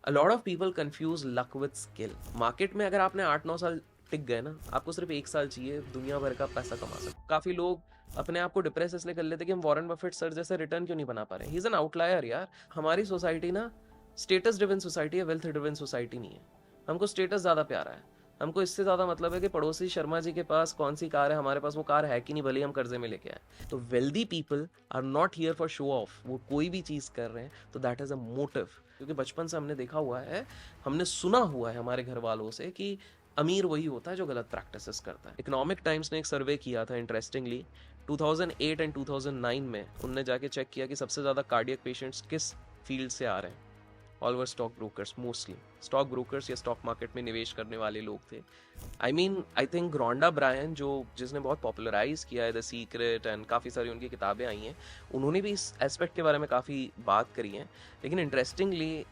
A lot of people confuse luck with skill. Market में अगर आपने 8-9 साल टिक गए ना, आपको सिर्फ 1 साल चाहिए दुनिया भर का पैसा कमा सकते। काफी लोग अपने आप को डिप्रेस इसलिए कर लेते कि हम वॉरेन बफेट सर जैसे रिटर्न क्यों नहीं बना पा रहे। ही इज एन आउटलायर यार। हमारी सोसाइटी ना स्टेटस ड्रिवन सोसाइटी है, वेल्थ ड्रिवन सोसाइटी नहीं है। हमको स्टेटस ज्यादा प्यारा है। हमको इससे ज्यादा मतलब है कि पड़ोसी शर्मा जी के पास कौन सी कार है, हमारे पास वो कार है कि नहीं, भले ही हम कर्जे में लेके आए। तो wealthy people are not here for show off. वो कोई भी चीज कर रहे हैं तो दैट इज अ मोटिव। क्योंकि बचपन से हमने देखा हुआ है, हमने सुना हुआ है हमारे घर वालों से कि अमीर वही होता है जो गलत प्रैक्टिसेस करता है। इकोनॉमिक टाइम्स ने एक सर्वे किया था इंटरेस्टिंगली 2008 एंड 2009 में। उनने जाके चेक किया कि सबसे ज़्यादा कार्डियक पेशेंट्स किस फील्ड से आ रहे हैं। All were stock brokers, mostly stock brokers या स्टॉक मार्केट में निवेश करने वाले लोग थे। आई थिंक ग्रोंडा ब्रायन, जो जिसने बहुत पॉपुलराइज किया है द सीक्रेट एंड काफ़ी सारी उनकी किताबें आई हैं, उन्होंने भी इस एस्पेक्ट के बारे में काफ़ी बात करी है। लेकिन इंटरेस्टिंगली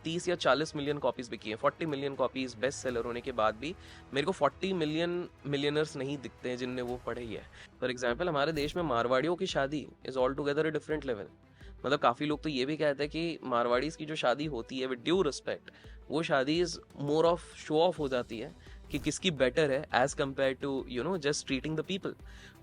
30 या 40 मिलियन कॉपीज़ बिकी हैं, 40 मिलियन कॉपीज़ बेस्ट सेलर होने के बाद भी मेरे को 40 मिलियन मिलियनर्स नहीं दिखते हैं जिनने वो पढ़ी है। फॉर एग्जाम्पल, हमारे देश में मारवाड़ियों की शादी is all together a different level. मतलब काफ़ी लोग तो ये भी कहते हैं कि मारवाड़ीज की जो शादी होती है विद ड्यू रिस्पेक्ट, वो शादी is more of show off हो जाती है कि किसकी बेटर है as compare to just treating the people.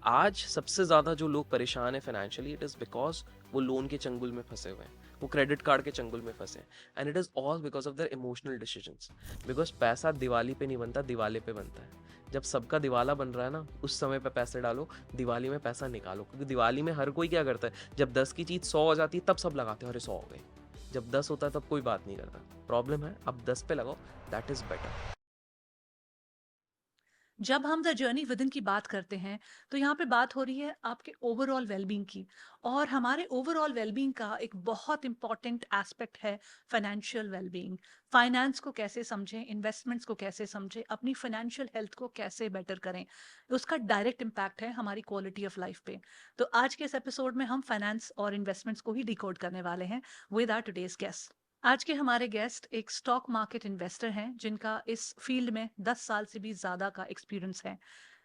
आज सबसे ज़्यादा जो लोग परेशान है फाइनेंशियली, इट इज़ बिकॉज वो लोन के चंगुल में फंसे हुए हैं, वो क्रेडिट कार्ड के चंगुल में फंसे हैं। And it is all because of their emotional decisions. Because पैसा दिवाली पे नहीं बनता, दिवाले पे बनता है। जब सबका दिवाला बन रहा है ना, उस समय पे पैसे डालो, दिवाली में पैसा निकालो। क्योंकि दिवाली में हर कोई क्या करता है, जब 10 की चीज़ 100 हो जाती है तब सब लगाते हैं, अरे 100 हो गई। जब 10 होता है तब कोई बात नहीं करता। प्रॉब्लम है अब 10 पे लगाओ, दैट इज़ बेटर। जब हम द जर्नी विदिन की बात करते हैं तो यहाँ पे बात हो रही है आपके ओवरऑल वेलबींग की। और हमारे ओवरऑल वेलबींग का एक बहुत इंपॉर्टेंट एस्पेक्ट है फाइनेंशियल वेलबींग। फाइनेंस को कैसे समझें, इन्वेस्टमेंट्स को कैसे समझें, अपनी फाइनेंशियल हेल्थ को कैसे बेटर करें, उसका डायरेक्ट इम्पैक्ट है हमारी क्वालिटी ऑफ लाइफ पे। तो आज के इस एपिसोड में हम फाइनेंस और इन्वेस्टमेंट्स को ही डिकोड करने वाले हैं विद आवर टुडेज गेस्ट। आज के हमारे गेस्ट एक स्टॉक मार्केट इन्वेस्टर हैं जिनका इस फील्ड में 10 साल से भी ज़्यादा का एक्सपीरियंस है।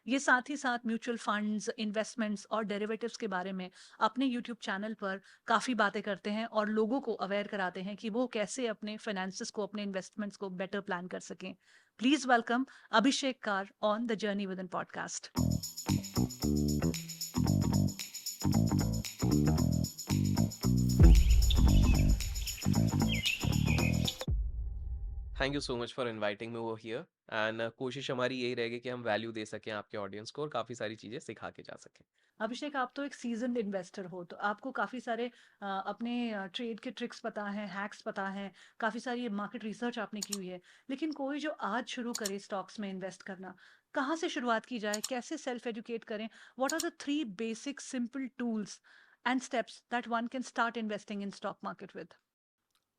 ये साथ ही साथ म्यूचुअल फंड्स, इन्वेस्टमेंट्स और डेरिवेटिव्स के बारे में अपने यूट्यूब चैनल पर काफ़ी बातें करते हैं और लोगों को अवेयर कराते हैं कि वो कैसे अपने फाइनेंसेस को, अपने इन्वेस्टमेंट्स को बेटर प्लान कर सकें। Please welcome Abhishek car on the journey with in podcast. Thank you so much for inviting me over here. And कोशिश हमारी यही रहेगी कि हम वैल्यू दे सकें आपके ऑडियंस को और काफ़ी सारी चीज़ें सिखा के जा सकें। अभिषेक, आप तो एक सीजन्ड इन्वेस्टर हो, तो आपको काफ़ी सारे अपने ट्रेड के ट्रिक्स पता हैं, हैक्स पता हैं, काफ़ी सारी मार्केट रिसर्च आपने की हुई है। लेकिन कोई जो आज शुरू करे स्टॉक्स में इन्वेस्ट करना, कहाँ से शुरुआत की जाए, कैसे सेल्फ एजुकेट करें? What are the 3 basic simple tools and steps that one can start investing in stock market with?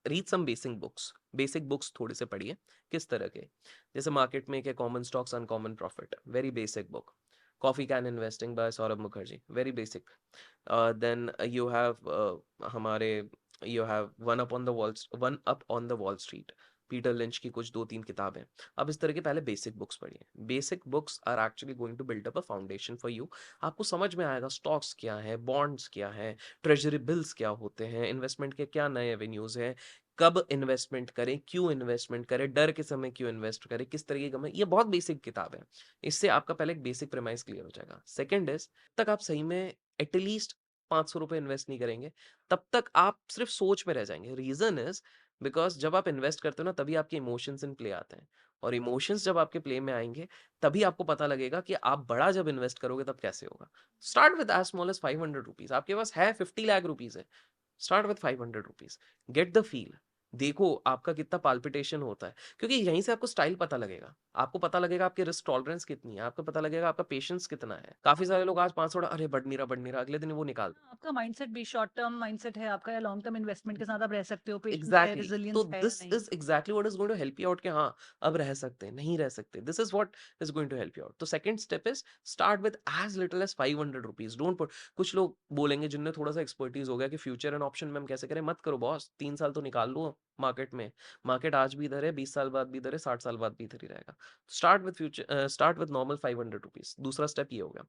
Read some basic books. Basic books थोड़े से पढ़िए। किस तरह के? जैसे मार्केट में क्या, common stocks uncommon profit, very basic book. Coffee can investing by Saurabh Mukherjee, very basic. Then you have हमारे you have one up on the Wall Street, Peter Lynch की कुछ 2-3 किताबें। अब इस तरह के पहले बेसिक बुक्स पढ़िए। Basic books are actually going to build up a foundation for you. आपको समझ में आएगा स्टॉक्स क्या है, बॉन्ड्स क्या है, ट्रेजरी बिल्स क्या होते हैं, इन्वेस्टमेंट के क्या नए एवेन्यूज हैं, कब इन्वेस्टमेंट करें, क्यों इन्वेस्टमेंट करें, डर के समय क्यों इन्वेस्ट करें, किस तरह की कमाई। ये बहुत बेसिक किताब है। इससे आपका पहले एक बेसिक प्रेमाइज क्लियर हो जाएगा। सेकंड इज, तक आप सही में एटलीस्ट 500 रुपए इन्वेस्ट नहीं करेंगे, तब तक आप सिर्फ सोच में रह जाएंगे। रीजन इज बिकॉज जब आप इन्वेस्ट करते हो ना, तभी आपके इमोशंस इन प्ले आते हैं। और इमोशंस जब आपके प्ले में आएंगे, तभी आपको पता लगेगा कि आप बड़ा जब इन्वेस्ट करोगे तब कैसे होगा। Start with as small as 500 rupees. आपके पास है 50 लाख रुपीज है, start with 500 rupees. Get the feel. देखो आपका कितना पाल्पिटेशन होता है, क्योंकि यहीं से आपको स्टाइल पता लगेगा। आपको पता लगेगा आपकी रिस्क टॉलरेंस कितनी है, आपको पता लगेगा आपका पेशेंस कितना है। काफी सारे लोग आज 500, अरे बढ़ नहीं रहा, अगले दिन वो निकाल। आपका माइंडसेट भी शॉर्ट टर्म माइंडसेट है आपका, या लॉन्ग टर्म इन्वेस्टमेंट के साथ आप रह सकते हो, पेशेंस है, एग्जैक्टली exactly. तो रेजिलियंस है या दिस नहीं? Is exactly what is going to help you out कि हाँ, अब रह सकते हैं, नहीं रह सकते। This is what is going to help you out. तो second step is, start with as little as 500 rupees. Don't put. कुछ लोग बोलेंगे जिनने थोड़ा सा एक्सपर्टीज हो गया कि फ्यूचर एंड ऑप्शन में हम कैसे करें, मत करो बॉस। 3 साल तो निकाल लो मार्केट में। मार्केट आज भी इधर है, 20 साल बाद भी इधर है, 60 साल बाद भी इधर ही रहेगा। Start with future, start with normal 500 rupees. दूसरा स्टेप ये हो गया।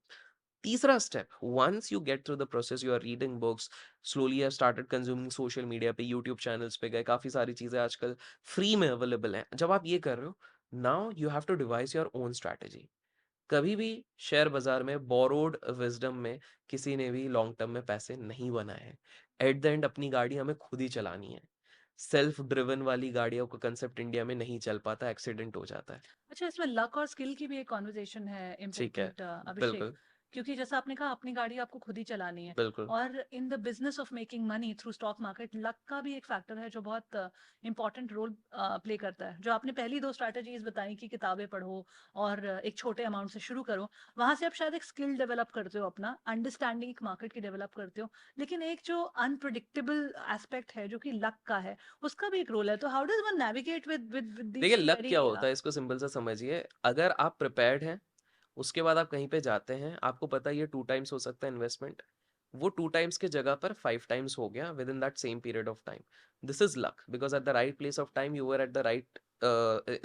तीसरा step, once you get through the process, you are reading books, slowly have started consuming social media पे, यूट्यूब चैनल्स पे गए, काफ़ी सारी चीज़ें आजकल फ्री में अवेलेबल हैं। जब आप ये कर रहे हो, now you have to devise your own strategy. कभी भी शेयर बाजार में बोरोड विजडम में किसी ने भी लॉन्ग टर्म में पैसे नहीं बनाए हैं। एट द एंड अपनी गाड़ी हमें खुद ही चलानी है। सेल्फ ड्रिवन वाली गाड़ियों का कंसेप्ट इंडिया में नहीं चल पाता, एक्सीडेंट हो जाता है। अच्छा, इसमें लक और स्किल की भी एक कॉन्वर्सेशन है ठीक है, इम्पोर्टेंट, अभिषेक। बिल्कुल, क्योंकि जैसा आपने कहा, अपनी गाड़ी आपको खुद ही चलानी है। बिल्कुल। और in the business of making money through stock market, luck का भी एक फैक्टर है जो बहुत इंपॉर्टेंट रोल प्ले करता है। जो आपने पहली दो स्ट्रैटेजीज बताई कि किताबें पढ़ो और एक छोटे अमाउंट से शुरू करो, वहां से आप शायद एक स्किल डेवलप करते हो, अपना अंडरस्टैंडिंग एक मार्केट की डेवलप करते हो। लेकिन एक जो अनप्रिडिक्टेबल एस्पेक्ट है जो कि लक का है, उसका भी एक रोल है। तो how does one navigate with देखिए दीस टू लक वेरी। क्या होता है, इसको सिंपल से समझिए। अगर आप प्रिपेयर्ड हैं, उसके बाद आप कहीं पे जाते हैं, आपको पता है ये 2 टाइम्स हो सकता है इन्वेस्टमेंट, वो 2 टाइम्स की जगह पर 5 टाइम्स हो गया with in that same period of time. This is luck, because at the right place of time you were at the right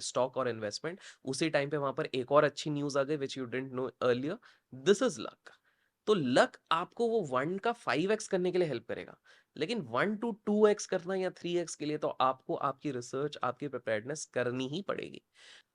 stock और इन्वेस्टमेंट। उसी टाइम पे वहां पर एक और अच्छी न्यूज़ आ गई which you didn't know earlier. This is luck. तो लक आपको वो 1 का 5x करने के लिए हेल्प करेगा, लेकिन 1 टू 2x करना या 3x के लिए तो आपको आपकी रिसर्च, आपकी प्रिपेयर्डनेस करनी ही पड़ेगी।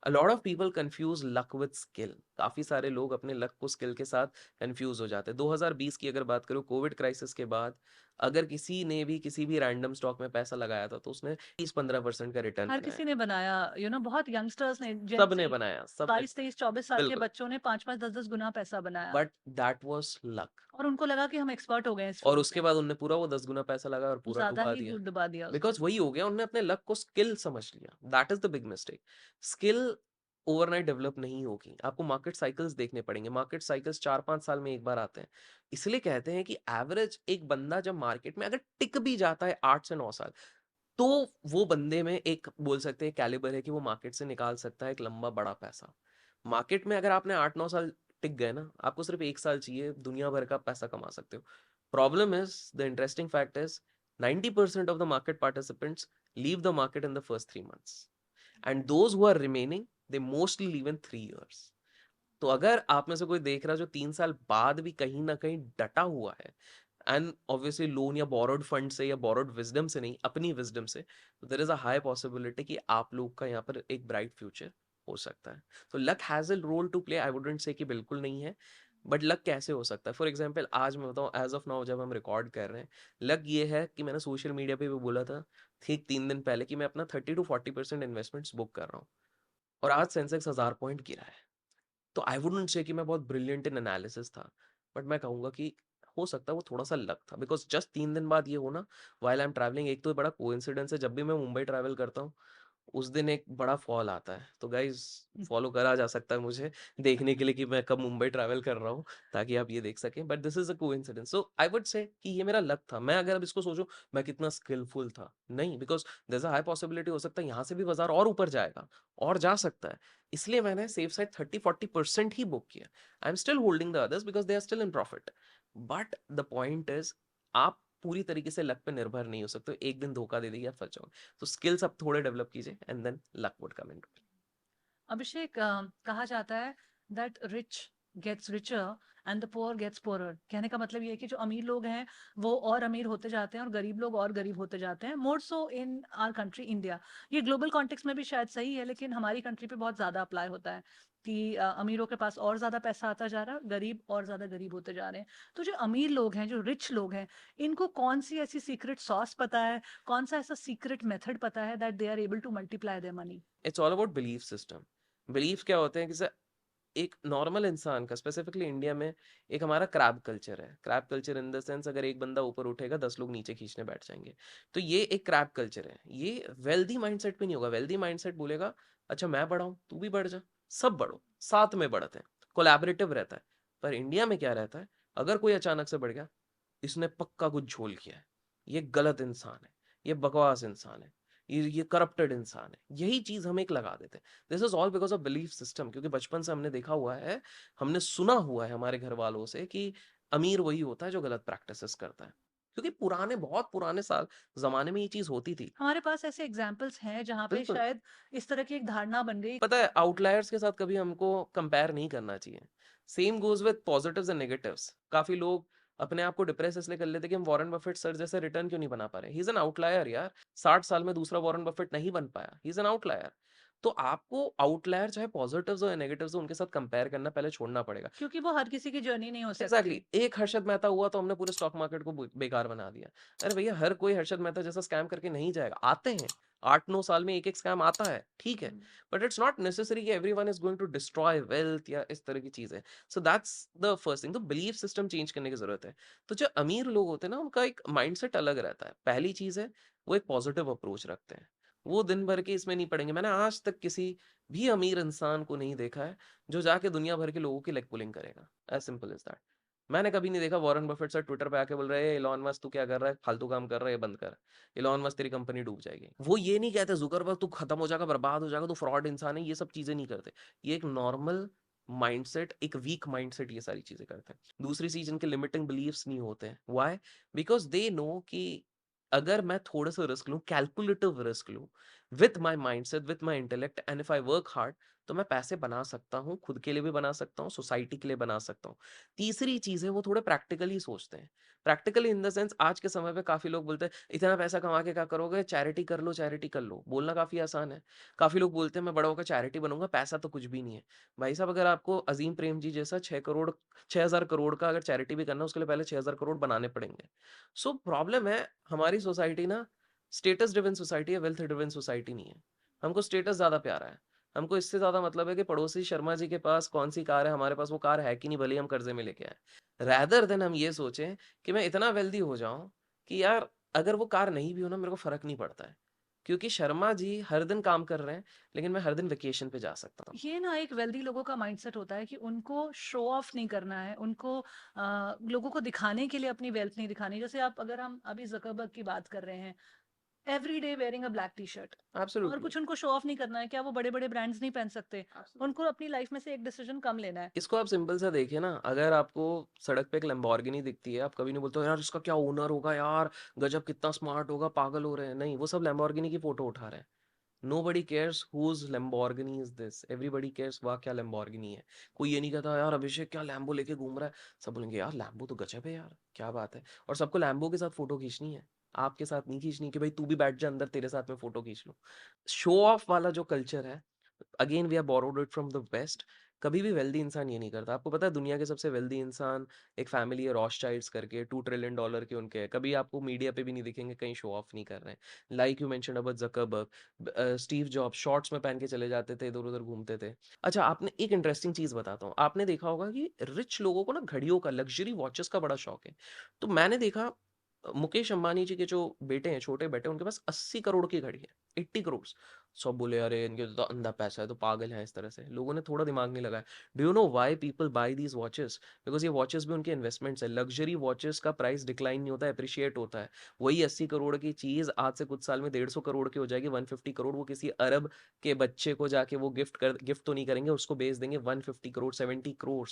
अ lot of people confuse luck with skill. काफी सारे लोग अपने लक को स्किल के साथ कंफ्यूज हो जाते हैं। 2020 की अगर बात करो, कोविड क्राइसिस के बाद अगर किसी ने भी किसी भी रैंडम स्टॉक में पैसा लगाया था तो उसने 30-15% का रिटर्न हर बनाया। किसी ने बनाया, बहुत यंगस्टर्स ने, जेन सबने ज़ी, बनाया, सबने। 22, 23, 24 साल के बिल्कुल। बच्चों ने 5-5, 10-10 गुना पैसा बनाया। But that was luck. और उनको लगा कि हम एक्सपर्ट हो गए हैं इस और फील्ड उसके में। बाद उनने पूरा वो 10 गुना पैसा लगा और पूरा ज़्यादा डुबा ही दिया। दबा दिया उसको। बिकॉज़ वही हो गया, उन्होंने अपने लक को स्किल समझ लिया। That is the big mistake. Skill overnight develop नहीं होगी। आपको मार्केट साइकिल्स देखने पड़ेंगे। मार्केट साइकिल्स 4-5 साल में एक बार आते हैं। इसलिए कहते हैं कि एवरेज एक बंदा जब मार्केट में अगर टिक भी जाता है 8 से 9 साल, तो वो बंदे में एक बोल सकते हैं कैलिबर है कि वो मार्केट से निकाल सकता है एक लंबा बड़ा पैसा। मार्केट में अगर आपने 8-9 साल टिक गए ना, आपको सिर्फ 1 साल चाहिए, दुनिया भर का पैसा कमा सकते हो। Problem is, the interesting fact is 90% of the market participants leave the market in the first 3 months. And those who are remaining, they mostly leave in 3 years. तो अगर आप में से कोई देख रहा है जो 3 साल बाद भी कहीं ना कहीं डटा हुआ है, एंड ऑब्वियसली लोन या बोरोड फंड से या बोरोड विजडम से नहीं, अपनी विजडम से, तो there is a high possibility कि आप लोग का यहाँ पर एक ब्राइट फ्यूचर हो सकता है। तो luck has a role to play, I wouldn't say कि बिल्कुल नहीं है। बट लक कैसे हो सकता है? फॉर एग्जाम्पल आज मैं बताऊं, एज ऑफ नाउ जब हम रिकॉर्ड कर रहे हैं, लक ये है कि मैंने सोशल मीडिया पे भी बोला था ठीक 3 दिन पहले कि मैं अपना 30 to 40% इन्वेस्टमेंट्स बुक कर रहा हूँ, और आज सेंसेक्स 1000 पॉइंट गिरा है। तो आई वुडंट से कि मैं बहुत ब्रिलियंट इन एनालिसिस था, बट मैं कहूंगा कि हो सकता है वो थोड़ा सा लक था। बिकॉज जस्ट 3 दिन बाद ये हो ना, वाइल आई एम ट्रैवलिंग, एक तो बड़ा कोइंसिडेंस है, जब भी मैं मुंबई ट्रैवल करता हूँ उस दिन एक बड़ा फॉल आता है। तो गाइज फॉलो करा जा सकता है मुझे देखने के लिए कि मैं कब मुंबई ट्रैवल कर रहा हूँ, ताकि आप ये देख सकें। But this is a coincidence, so I would say कि ये मेरा लक था। मैं अगर अब इसको सोचूं मैं कितना स्किलफुल था, नहीं, because there is a high possibility हो सकता है यहाँ से भी बाजार और ऊपर जाएगा और जा सकता है। इसलिए मैंने सेफ साइड 30-40% ही बुक किया। I am still holding the others because they are still in profit. But the point is, आप पूरी तरीके से लक पे निर्भर नहीं हो सकते। एक दिन धोखा दे देगी, आप फंस जाओगे। तो स्किल्स आप थोड़े डेवलप कीजिए and then luck would come in. Abhishek, कहा जाता है that rich gets richer and the poor gets poorer. कहने का मतलब ये है कि जो अमीर लोग हैं वो और अमीर होते जाते हैं और गरीब लोग और गरीब होते जाते हैं। मोर सो इन आवर कंट्री इंडिया। ये ग्लोबल कॉन्टेक्स्ट में भी शायद सही है, लेकिन हमारी कंट्री पे बहुत ज़्यादा अप्लाई होता है कि अमीरों के पास और ज़्यादा पैसा आता जा रहा है, गरीब और ज़्यादा गरीब होते जा रहे हैं। तो जो अमीर लोग हैं, जो रिच लोग हैं, इनको कौन सी ऐसी सीक्रेट सॉस पता है, कौन सा ऐसा सीक्रेट मेथड पता है that they are able to multiply their money? It's all about belief system. Belief क्या होते हैं कि सर, एक नॉर्मल इंसान का, स्पेसिफिकली इंडिया में एक हमारा क्रैब कल्चर है। Crab culture in the sense, अगर एक बंदा ऊपर उठेगा 10 लोग नीचे खींचने बैठ जाएंगे। तो ये एक क्रैब कल्चर है। ये वेल्दी माइंडसेट पे नहीं होगा। वेल्दी माइंडसेट बोलेगा अच्छा मैं बढ़ाऊं तू भी बढ़ जा, सब बढ़ो, साथ में बढ़ते हैं, कोलैबोरेटिव रहता है। पर इंडिया में क्या रहता है, अगर कोई अचानक से बढ़ गया, इसने पक्का कुछ झोल किया है, ये गलत इंसान है, ये बकवास इंसान है, ये करप्टेड इंसान है, यही चीज हम एक लगा देते हैं। This is all because of belief system. क्योंकि बचपन से हमने देखा हुआ है, हमने सुना हुआ है हमारे घर वालों से कि अमीर वही होता है जो गलत प्रैक्टिसेस करता है। क्योंकि पुराने बहुत पुराने साल ज़माने में ये चीज़ होती थी। हमारे पास ऐसे एग्ज़ाम्पल्स हैं जहाँ पे बिल्कुल। शायद इस तरह की एक धारणा बन गई। पता है आउटलायर्स के साथ कभी हमको कंपेयर नहीं करना चाहिए। Same goes with positives and negatives. काफ़ी लोग अपने आप को डिप्रेस इसलिए कर लेते हैं कि हम वॉरेन बफेट सर जैसे रिटर्न क्यों नहीं बना पा रहे। ही इज़ एन आउटलायर यार। 60 साल में दूसरा वॉरेन बफेट नहीं बन पाया। He is an outlier. तो आपको आउटलायर चाहे पॉज़िटिव्स हो या नेगेटिव्स हो उनके साथ कंपेयर करना पहले छोड़ना पड़ेगा। क्योंकि वो हर किसी की जर्नी नहीं हो एग्ज़ैक्टली सकती। एक हर्षद मेहता हुआ तो हमने पूरे स्टॉक मार्केट को बेकार बना दिया। अरे भैया हर कोई हर्षद मेहता जैसा स्कैम करके नहीं जाएगा। आते हैं 8-9 साल में एक-एक स्कैम आता है, ठीक है। हुँ। बट इट्स नॉट नेसेसरी कि everyone is going to destroy wealth या इस तरह की चीज़ें। So that's the first thing. तो बिलीफ सिस्टम चेंज करने की ज़रूरत है। तो जो अमीर लोग होते हैं ना उनका एक माइंडसेट अलग रहता है। पहली चीज़ है वो एक पॉजिटिव अप्रोच रखते हैं। वो दिन भर के इसमें नहीं पड़ेंगे। मैंने आज तक किसी भी अमीर इंसान को नहीं देखा है जो जाके दुनिया भर के लोगों की लेग पुलिंग करेगा। As simple as that. मैंने कभी नहीं देखा वॉरेन बफेट सर ट्विटर पे आके बोल रहे हैं, "इलॉन मस्क तू क्या कर रहा है? फालतू काम कर रहा है, ये बंद कर। इलॉन मस्क तेरी कंपनी डूब जाएगी।" वो ये नहीं कहते ज़ुकरबर्ग तू खत्म हो जाएगा, बर्बाद हो जाएगा, तू फ्रॉड इंसान है, ये सब चीज़ें नहीं करते। ये एक नॉर्मल माइंडसेट, एक वीक माइंडसेट ये सारी चीज़ें करते हैं। दूसरी चीज़ इनके लिमिटिंग बिलीफ्स नहीं होते हैं। व्हाई? बिकॉज़ दे नो कि अगर मैं थोड़ा-सा रिस्क लूँ, कैलकुलेटिव रिस्क लूँ, with my mindset, with my intellect and if I work hard तो मैं पैसे बना सकता हूँ, खुद के लिए भी बना सकता हूँ, सोसाइटी के लिए बना सकता हूँ। तीसरी चीज़ है वो थोड़े प्रैक्टिकली सोचते हैं। प्रैक्टिकली इन द सेंस आज के समय पे काफ़ी लोग बोलते हैं, "इतना पैसा कमा के क्या करोगे? चैरिटी कर लो, चैरिटी कर लो।" बोलना काफ़ी आसान है। काफ़ी लोग बोलते हैं, "मैं बड़ा होकर चैरिटी बनूँगा, पैसा तो कुछ भी नहीं है।" भाई साहब अगर आपको अज़ीम प्रेमजी जैसा 6 करोड़ 6000 करोड़ का अगर चैरिटी भी करना है, उसके लिए पहले 6000 करोड़ बनाने पड़ेंगे। सो प्रॉब्लम है हमारी सोसाइटी ना स्टेटस ड्रिवन सोसाइटी है, वेल्थ ड्रिवन सोसाइटी नहीं है। हमको स्टेटस ज़्यादा प्यारा है। हमको इससे ज़्यादा मतलब है कि पड़ोसी शर्मा जी के पास कौन-सी कार है, हमारे पास वो कार है कि नहीं भले ही हम कर्ज़े में लेके आएँ। रादर देन हम ये सोचें कि मैं इतना वेल्दी हो जाऊँ कि यार अगर वो कार नहीं भी हो ना मेरे को फ़र्क नहीं पड़ता है। क्योंकि शर्मा जी हर दिन काम कर रहे हैं, लेकिन मैं हर दिन वेकेशन पे जा सकता हूँ। ये ना एक वेल्दी लोगों का माइंडसेट होता है कि उनको शो ऑफ नहीं करना है, उनको लोगों को दिखाने के लिए अपनी वेल्थ नहीं दिखानी। जैसे आप अगर हम अभी ज़ुकरबर्ग की बात कर रहे हैं, every day wearing a black T-shirt और एब्सोल्युटली। कुछ उनको शो ऑफ नहीं करना है। क्या वो बड़े-बड़े ब्रांड्स नहीं पहन सकते? उनको अपनी लाइफ में से एक डिसीजन कम लेना है। इसको आप सिंपल सा देखिए ना, अगर आपको सड़क पे एक लैम्बोर्गिनी दिखती है, आप कभी नहीं बोलते हो यार इसका क्या ओनर होगा यार, गजब कितना स्मार्ट होगा, पागल हो रहे हैं। नहीं, वो सब लैम्बोर्गिनी की फोटो उठा रहे हैं। Nobody cares whose Lamborghini is this, everybody cares वाह क्या लैम्बोर्गिनी है। कोई ये नहीं कहता यार अभिषेक क्या लैम्बो लेके घूम रहा है। सब बोलेंगे यार लैम्बो तो गजब है यार, क्या बात है। और सबको लैम्बो के साथ फोटो खींचनी है, आपके साथ नहीं खींचनी कि भाई तू भी बैठ जा अंदर तेरे साथ में फोटो खींच लूं। शो ऑफ वाला जो कल्चर है, again we have borrowed it from the West. कभी भी वेल्दी इंसान ये नहीं करता। आपको पता है दुनिया के सबसे वेल्दी इंसान एक फैमिली है रॉथशाइल्ड्स करके, $2 ट्रिलियन के उनके हैं। कभी आपको मीडिया पे भी नहीं दिखेंगे, कहीं शो ऑफ नहीं कर रहे हैं। Like you mentioned about Zuckerberg, Steve jobs shorts में पहन के चले जाते थे, इधर-उधर घूमते थे। अच्छा आपने एक इंटरेस्टिंग चीज़ बताता हूँ, आपने देखा होगा कि रिच लोगों को ना घड़ियों का, लग्ज़री वॉचेस का बड़ा शौक है। तो मैंने देखा मुकेश अंबानी जी के जो बेटे हैं, छोटे बेटे, उनके पास 80 करोड़ की घड़ी है, 80 करोड़। सब बोले अरे इनके तो अंधा पैसा है, तो पागल है, इस तरह से लोगों ने थोड़ा दिमाग नहीं लगाया। Do you know why people buy these watches? Because ये वॉचेस भी उनके इन्वेस्टमेंट्स है। लग्जरी वॉचेस का प्राइस डिक्लाइन नहीं होता है, अप्रिशिएट होता है। वही 80 करोड़ की चीज आज से कुछ साल में 150 करोड़ की हो जाएगी, 150 करोड़। वो किसी अरब के बच्चे को जाके वो गिफ्ट तो नहीं करेंगे, उसको बेच देंगे 150 करोड़, 70 करोड़।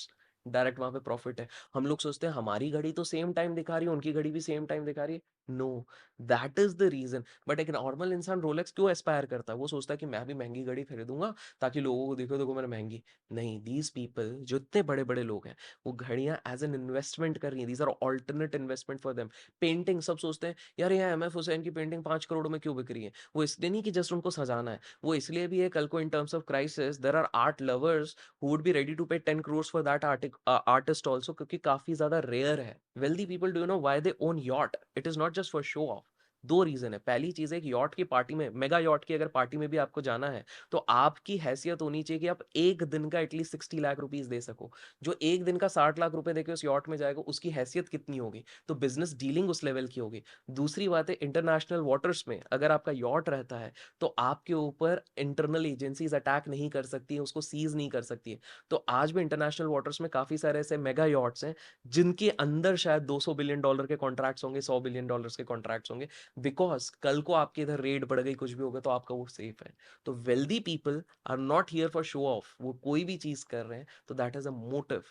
डायरेक्ट वहां पे प्रॉफिट है। हम लोग सोचते हैं हमारी घड़ी तो सेम टाइम दिखा रही है, उनकी घड़ी भी सेम टाइम दिखा रही है। No, that is the reason. But एक नॉर्मल इंसान रोलेक्स क्यों एस्पायर करता है? वो सोचता है कि मैं भी महंगी घड़ी खरीदूंगा ताकि लोगों को देखो देखो मैंने महंगी। नहीं, दीज पीपल जो इतने बड़े बड़े लोग हैं वो घड़ियां एज एन इन्वेस्टमेंट कर रही हैं। These are alternate investment for them. Painting, सब सोचते हैं यार ये एम एफ हुसैन की पेंटिंग 5 करोड़ में क्यों बिक रही है। वो इसलिए नहीं कि जस्ट उनको सजाना है, वो इसलिए भी है कल को in terms of crisis there are art lovers who would be ready to pay 10 crores for that artist also, क्योंकि काफी ज्यादा रेयर है। Wealthy people, do you know why they own yacht? It is not just for show of. दो reason है। पहली चीज है एक यॉट की पार्टी में, मेगा यॉट की अगर पार्टी में भी आपको जाना है तो आपकी हैसियत होनी चाहिए कि आप एक दिन का एटलीस्ट 60 लाख रुपीज दे सको। जो एक दिन का 60 लाख रुपए देके उस यॉट में जाएगा उसकी हैसियत कितनी होगी? तो बिजनेस डीलिंग उस लेवल की होगी। दूसरी बात है इंटरनेशनल वाटर्स में अगर आपका यॉट रहता है तो आपके ऊपर इंटरनल एजेंसीज अटैक नहीं कर सकती है, उसको सीज नहीं कर सकती है। तो आज भी इंटरनेशनल वाटर्स में काफी सारे ऐसे मेगा यॉट्स हैं जिनके अंदर शायद $200 बिलियन के कॉन्ट्रैक्ट्स होंगे, $100 बिलियन के कॉन्ट्रैक्ट्स होंगे। बिकॉज कल को आपके इधर रेड बढ़ गई, कुछ भी होगा तो आपका वो सेफ है। तो wealthy people are not here for show off. वो कोई भी चीज कर रहे हैं तो दैट इज अ मोटिव।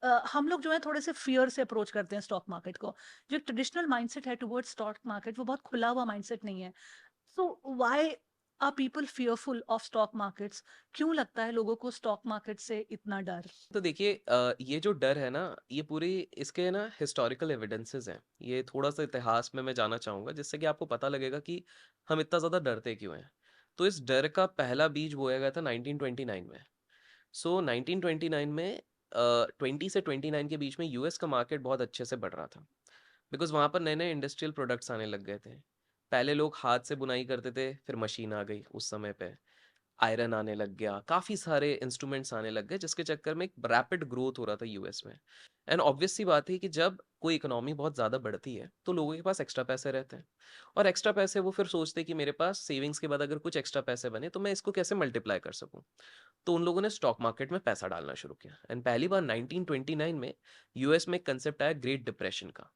हम लोग जो है थोड़े से फियर से अप्रोच करते हैं स्टॉक मार्केट को। जो ट्रेडिशनल माइंडसेट है टुवर्ड्स स्टॉक मार्केट वो बहुत खुला हुआ माइंडसेट नहीं है। So why are people fearful of stock markets? क्यों लगता है लोगों को स्टॉक मार्केट से इतना डर? तो देखिए ये जो डर है ना, ये पूरी इसके ना हिस्टोरिकल एविडेंसेस हैं। ये थोड़ा-सा इतिहास में मैं जाना चाहूँगा जिससे कि आपको पता लगेगा कि हम इतना ज़्यादा डरते क्यों हैं। तो इस डर का पहला बीज बोया गया था 1929 में। सो 1929 में 20 से 29 के बीच में यूएस का मार्केट बहुत अच्छे से बढ़ रहा था। बिकॉज़ वहाँ पर नए-नए इंडस्ट्रियल प्रोडक्ट्स आने लग गए थे। पहले लोग हाथ से बुनाई करते थे, फिर मशीन आ गई उस समय पे। आयरन आने लग गया, काफ़ी सारे इंस्ट्रूमेंट्स आने लग गए जिसके चक्कर में एक रैपिड ग्रोथ हो रहा था यूएस में। एंड ऑब्वियस सी बात है कि जब कोई इकोनॉमी बहुत ज़्यादा बढ़ती है, तो लोगों के पास एक्स्ट्रा पैसे रहते हैं और एक्स्ट्रा पैसे वो फिर सोचते हैं कि मेरे पास सेविंग्स के बाद अगर कुछ एक्स्ट्रा पैसे बने, तो मैं इसको कैसे मल्टीप्लाई कर सकूँ। तो उन लोगों ने स्टॉक मार्केट में पैसा डालना शुरू किया एंड पहली बार 1929 में यूएस में एक कंसेप्ट आया ग्रेट डिप्रेशन का।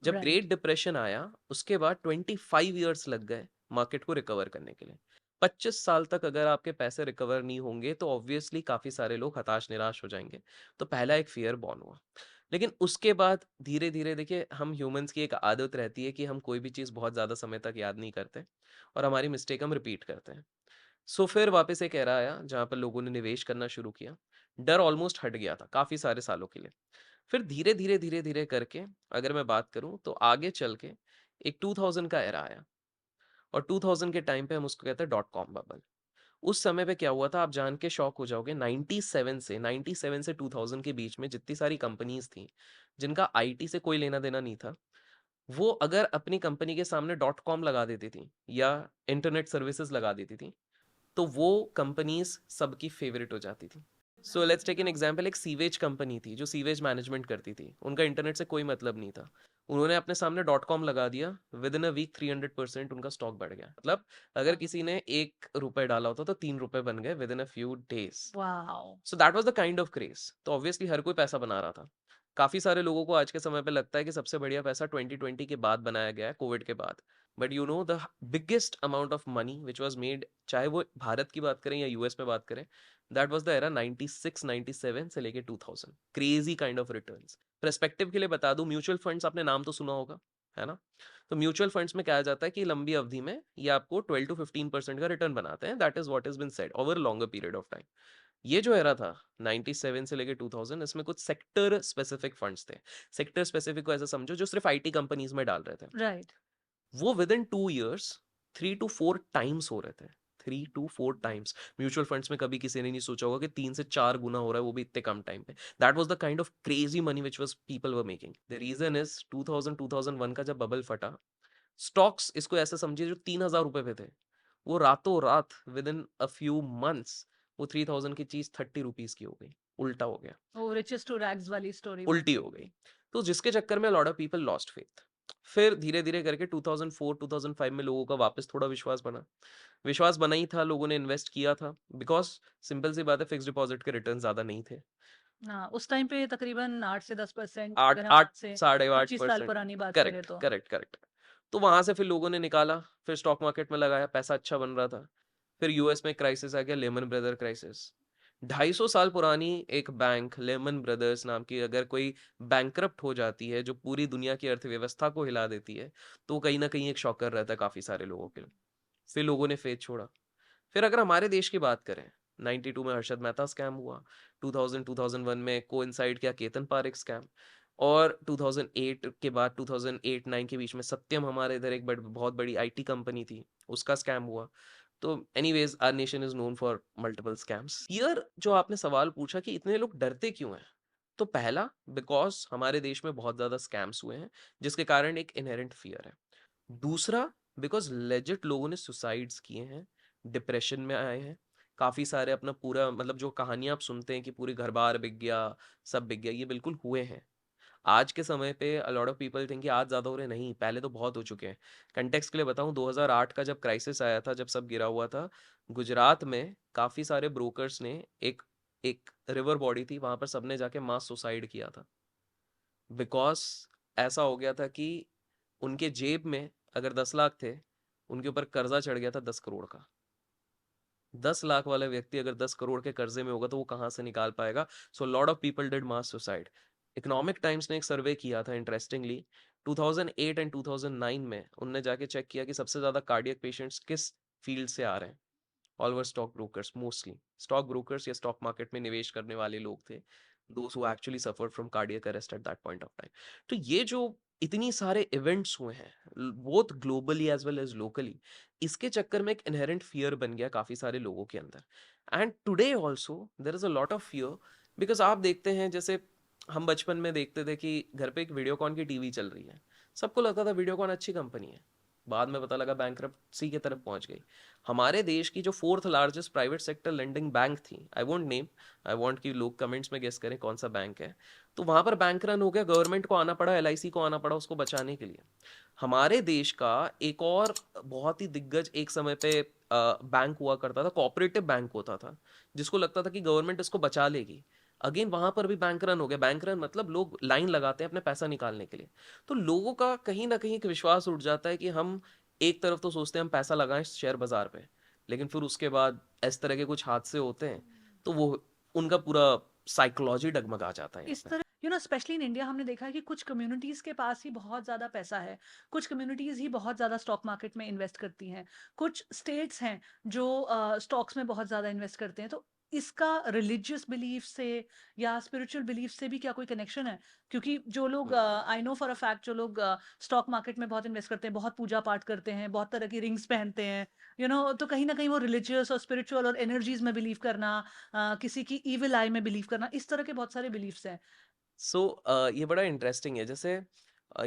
जब राइट। ग्रेट डिप्रेशन आया, उसके बाद 25 ईयर्स लग गए मार्केट को रिकवर करने के लिए। 25 साल तक अगर आपके पैसे रिकवर नहीं होंगे, तो ऑब्वियसली काफ़ी सारे लोग हताश, निराश हो जाएँगे। तो पहला एक फ़ियर बॉर्न हुआ। लेकिन उसके बाद धीरे-धीरे देखिए हम ह्यूमन्स की एक आदत रहती है कि हम कोई भी चीज़ बहुत ज़्यादा समय तक याद नहीं करते और हमारी मिस्टेक हम रिपीट करते हैं। सो फिर वापस एक एरा आया जहाँ पर लोगों ने निवेश करना शुरू किया। डर ऑलमोस्ट हट गया था काफ़ी सारे सालों के लिए। फिर धीरे-धीरे, धीरे-धीरे करके अगर मैं बात करूँ तो आगे चल के एक 2000 का एरा आया और 2000 के टाइम पे हम उसको कहते हैं डॉट कॉम बबल। उस समय पे क्या हुआ था आप जान के शॉक हो जाओगे 97 से 2000 के बीच में जितनी सारी कंपनीज़ थी, जिनका आईटी से कोई लेना-देना नहीं था, वो अगर अपनी कंपनी के सामने डॉट कॉम लगा देती थी या इंटरनेट सर्विसेज़ लगा देती थी, तो वो कंपनीज़ सबकी फ़ेवरेट हो जाती थी। So let's take an example एक सीवेज कंपनी थी जो सीवेज मैनेजमेंट करती थी। उनका इंटरनेट से कोई मतलब नहीं था। उन्होंने अपने सामने डॉट कॉम लगा दिया, विद इन अ वीक 300% उनका स्टॉक बढ़ गया। मतलब अगर किसी ने ₹1 डाला होता तो ₹3 बन गए with in a few days. Wow! So that was the kind of craze. तो ऑब्वियसली हर कोई पैसा बना रहा था। काफ़ी सारे लोगों को आज के समय पे लगता है कि सबसे बढ़िया पैसा 2020 के बाद बनाया गया है, कोविड के बाद। But you know the biggest amount of money which was made, चाहे वो भारत की बात करें या यूएस में बात करें, दैट वाज़ द एरा 96-97 से लेके 2000। Crazy kind of returns. Perspective के लिए बता दूँ, म्यूचुअल फंड्स आपने नाम तो सुना होगा, है ना? तो म्यूचुअल फंड्स में कहा जाता है कि लंबी अवधि में ये आपको 12 टू 15% का रिटर्न बनाते हैं। That is what has been said over a longer period of time. ये जो एरा था 97 से लेके 2000, इसमें कुछ सेक्टर स्पेसिफिक फंड्स थे। सेक्टर स्पेसिफिक को ऐसे समझो जो सिर्फ आईटी कंपनीज में डाल रहे थे। राइट। वो within 2 years 3 to 4 times हो रहे थे। 3 टू 4 टाइम्स म्यूचुअल फंड्स में कभी किसी ने नहीं सोचा होगा कि 3 से 4 गुना हो रहा है, वो भी इतने कम टाइम पे। That was the kind of crazy money which was people were making. The reason is 2000-2001 का जब बबल फटा, स्टॉक्स इसको ऐसे समझिए जो ₹3000 पे थे, वो रातों रात with in a few months वो 3000 की चीज ₹30 की हो गई। उल्टा हो गया, वो रिचेस टू रैग्स वाली स्टोरी बन उल्टी गई। हो गई। तो जिसके चक्कर में lot of people lost faith. फिर धीरे-धीरे करके 2004-2005 में लोगों का वापस थोड़ा विश्वास बना। विश्वास बना ही था, लोगों ने इन्वेस्ट किया था बिकॉज़ सिंपल सी बात है फिक्स्ड डिपॉज़िट के रिटर्न ज़्यादा नहीं थे। हाँ, उस टाइम पे तकरीबन 8 से 10% 8 अगर हम 8 आज से साढ़े 25 साल 8%। पुरानी बात करें करेक्ट, तो। Correct, correct. तो वहाँ से फिर लोगों ने निकाला, फिर स्टॉक मार्केट में लगाया, पैसा अच्छा बन रहा था। फिर यूएस में क्राइसिस आ गया, लेमन ब्रदर क्राइसिस। 250 साल पुरानी एक बैंक लेमन ब्रदर्स नाम की अगर कोई बैंकरप्ट हो जाती है, जो पूरी दुनिया की अर्थव्यवस्था को हिला देती है, तो कहीं न कहीं एक शॉकर रहता है काफ़ी सारे लोगों के लिए। फिर लोगों ने फेथ छोड़ा। फिर अगर हमारे देश की बात करें, 92 में हर्षद मेहता स्कैम हुआ, 2000-2001 में कोइंसाइड किया केतन पारेख स्कैम और 2008 के बाद 2008-9 के बीच में सत्यम हमारे इधर एक बहुत बड़ी आईटी कंपनी थी, उसका स्कैम हुआ। तो anyways our nation is known for multiple scams. Fear जो आपने सवाल पूछा कि इतने लोग डरते क्यों हैं? तो पहला बिकॉज़ हमारे देश में बहुत ज़्यादा स्कैम्स हुए हैं, जिसके कारण एक इन्हेरेंट फ़ियर है। दूसरा बिकॉज़ लेजिट लोगों ने सुसाइड्स किए हैं, डिप्रेशन में आए हैं। काफ़ी सारे अपना पूरा मतलब जो कहानियाँ आप सुनते हैं कि पूरे घर-बार बिक गया, सब बिक गया, ये बिल्कुल हुए हैं। आज के समय पे अ लॉट ऑफ पीपल थिंक कि आज ज़्यादा हो रहे हैं, नहीं, पहले तो बहुत हो चुके हैं। कॉन्टेक्स्ट के लिए बताऊँ 2008 का जब क्राइसिस आया था, जब सब गिरा हुआ था, गुजरात में काफ़ी सारे ब्रोकर्स ने एक एक रिवर बॉडी थी, वहाँ पर सबने जाके मास सुसाइड किया था। बिकॉज़ ऐसा हो गया था कि उनके जेब में अगर 10 लाख थे, उनके ऊपर कर्जा चढ़ गया था 10 करोड़ का। 10 लाख वाला व्यक्ति अगर 10 करोड़ के कर्जे में होगा तो वो कहाँ से निकाल पाएगा? So lot of people did mass suicide. Economic times ने एक सर्वे किया था इंटरेस्टिंगली, 2008 एंड 2009 में उनने जाके चेक किया कि सबसे ज्यादा कार्डियक पेशेंट्स किस फील्ड से आ रहे हैं। All were stock brokers, mostly stock brokers या स्टॉक मार्केट में निवेश करने वाले लोग थे, those who actually suffered from cardiac arrest at that point of time. तो ये जो इतनी सारे इवेंट्स हुए हैं both globally as well as locally, इसके चक्कर में एक इनहेरेंट फियर बन गया काफी सारे लोगों के अंदर। And today also there is a lot of fear, because आप देखते हैं जैसे हम बचपन में देखते थे कि घर पे एक वीडियोकॉन की टीवी चल रही है, सबको लगता था वीडियोकॉन अच्छी कंपनी है, बाद में पता लगा बैंकरप्सी की तरफ पहुंच गई। हमारे देश की जो fourth largest private sector lending bank थी, I won't name, I want कि लोग कमेंट्स में गेस करें कौन सा बैंक है, तो वहां पर बैंक रन हो गया, गवर्नमेंट को आना पड़ा, एलआईसी को आना पड़ा उसको बचाने के लिए। हमारे देश का एक और बहुत ही दिग्गज एक समय पे बैंक हुआ करता था, कोऑपरेटिव बैंक होता था, जिसको लगता था कि गवर्नमेंट इसको बचा लेगी। अगेन वहां पर भी बैंक रन हो गया। बैंक रन मतलब लोग लाइन लगाते हैं अपने पैसा निकालने के लिए। तो लोगों का कहीं ना कहीं एक विश्वास उठ जाता है कि हम एक तरफ तो सोचते हैं हम पैसा लगाएं शेयर बाजार पे, लेकिन फिर उसके बाद इस तरह के कुछ हादसे होते हैं, तो वो उनका पूरा साइकोलॉजी डगमगा जाता है यहाँ इस पे। तरह स्पेशली इन इंडिया हमने देखा है कि कुछ कम्युनिटीज के पास ही बहुत ज्यादा पैसा है, कुछ कम्युनिटीज ही बहुत ज्यादा स्टॉक मार्केट में इन्वेस्ट करती हैं, कुछ स्टेट्स हैं जो स्टॉक्स में बहुत ज्यादा इन्वेस्ट करते हैं। तो इसका रिलीजियस बिलीफ से या स्पिरिचुअल बिलीफ से भी क्या कोई कनेक्शन है? क्योंकि जो लोग, I know for a fact, जो लोग स्टॉक मार्केट में बहुत इन्वेस्ट करते हैं, बहुत पूजा पाठ करते हैं, बहुत तरह की रिंग्स पहनते हैं, तो कहीं ना कहीं वो रिलीजियस और स्पिरिचुअल और एनर्जीज में बिलीव करना, किसी की इविल आई में बिलीव करना, इस तरह के बहुत सारे बिलीफ्स हैं। सो ये बड़ा इंटरेस्टिंग है। जैसे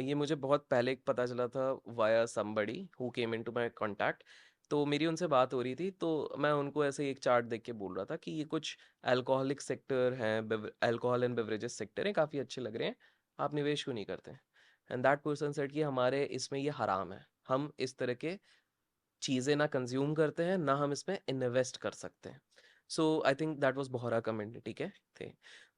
ये मुझे बहुत पहले पता चला था via somebody who came into my contact. तो मेरी उनसे बात हो रही थी, तो मैं उनको ऐसे ही एक चार्ट देख के बोल रहा था कि ये कुछ अल्कोहलिक सेक्टर हैं, अल्कोहल एंड बेवरेजेस सेक्टर हैं, काफ़ी अच्छे लग रहे हैं, आप निवेश क्यों नहीं करते? एंड दैट पर्सन सेड कि हमारे इसमें ये हराम है, हम इस तरह के चीज़ें ना कंज्यूम करते हैं, ना हम इसमें इन्वेस्ट कर सकते हैं। So I think that was Bohra community के थे।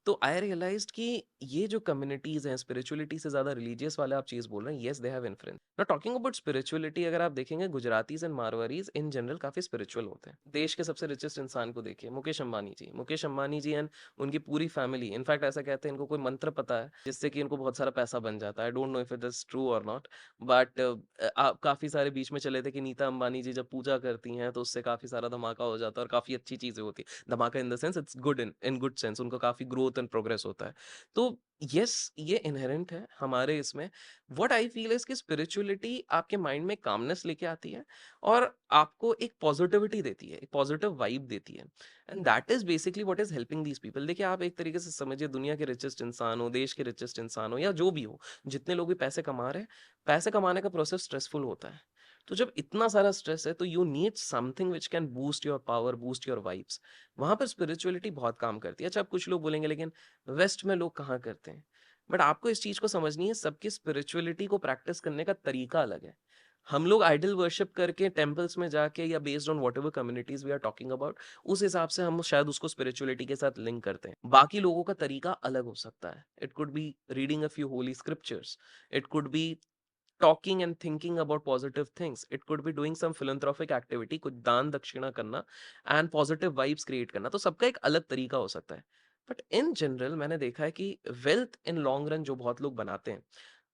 तो आई रियलाइज्ड कि ये जो कम्युनिटीज़ हैं, स्पिरिचुअलिटी से ज़्यादा रिलीजियस वाले आप चीज़ बोल रहे हैं, yes they have influence. Now talking about spirituality, अगर आप देखेंगे गुजरातीज़ एंड मारवाड़ीज़ इन जनरल काफ़ी स्पिरिचुअल होते हैं। देश के सबसे रिचेस्ट इंसान को देखिए, मुकेश अंबानी जी एंड उनकी पूरी फैमिली, इनफैक्ट ऐसा कहते हैं इनको कोई मंत्र पता है जिससे कि इनको बहुत सारा पैसा बन जाता है। I don't know if it is true और नॉट, बट काफ़ी सारे बीच में चले थे कि नीता अंबानी जी जब पूजा करती हैं तो उससे काफ़ी सारा धमाका हो जाता है और काफ़ी अच्छी चीज़ें होती हैं। धमाका इन the sense it's good, in good sense, उनका काफ़ी ग्रोथ एंड प्रोग्रेस होता है। तो यस, ये इनहेरेंट है हमारे इसमें। व्हाट आई फील इज़ कि स्पिरिचुअलिटी आपके माइंड में कामनेस लेके आती है और आपको एक पॉजिटिविटी देती है, एक पॉजिटिव वाइब देती है, and that is basically what is helping these people. देखिए, आप एक तरीके से समझिए दुनिया के रिचेस्ट इंसान हो, देश के रिचेस्ट इंसान हो या जो भी हो, जितने लोग भी पैसे कमा रहे हैं, पैसे कमाने का प्रोसेस स्ट्रेसफुल होता है। तो जब इतना सारा स्ट्रेस है तो you need something which can boost your power, boost your vibes. वहाँ पर स्पिरिचुअलिटी बहुत काम करती है। अच्छा, अब कुछ लोग बोलेंगे लेकिन वेस्ट में लोग कहाँ करते हैं? बट आपको इस चीज़ को समझनी है, सबकी स्पिरिचुअलिटी को प्रैक्टिस करने का तरीका अलग है। हम लोग आइडल वर्शिप करके टेम्पल्स में जाके या based on whatever communities we are talking about, उस हिसाब से हम शायद उसको स्पिरिचुअलिटी के साथ लिंक करते हैं। बाकी लोगों का तरीका अलग हो सकता है। It could be reading a few holy scriptures, it could be talking and thinking about positive things, it could be doing some philanthropic activity, कुछ दान दक्षिणा करना एंड पॉजिटिव वाइब्स क्रिएट करना। तो सबका एक अलग तरीका हो सकता है। बट इन जनरल मैंने देखा है कि वेल्थ इन लॉन्ग रन जो बहुत लोग बनाते हैं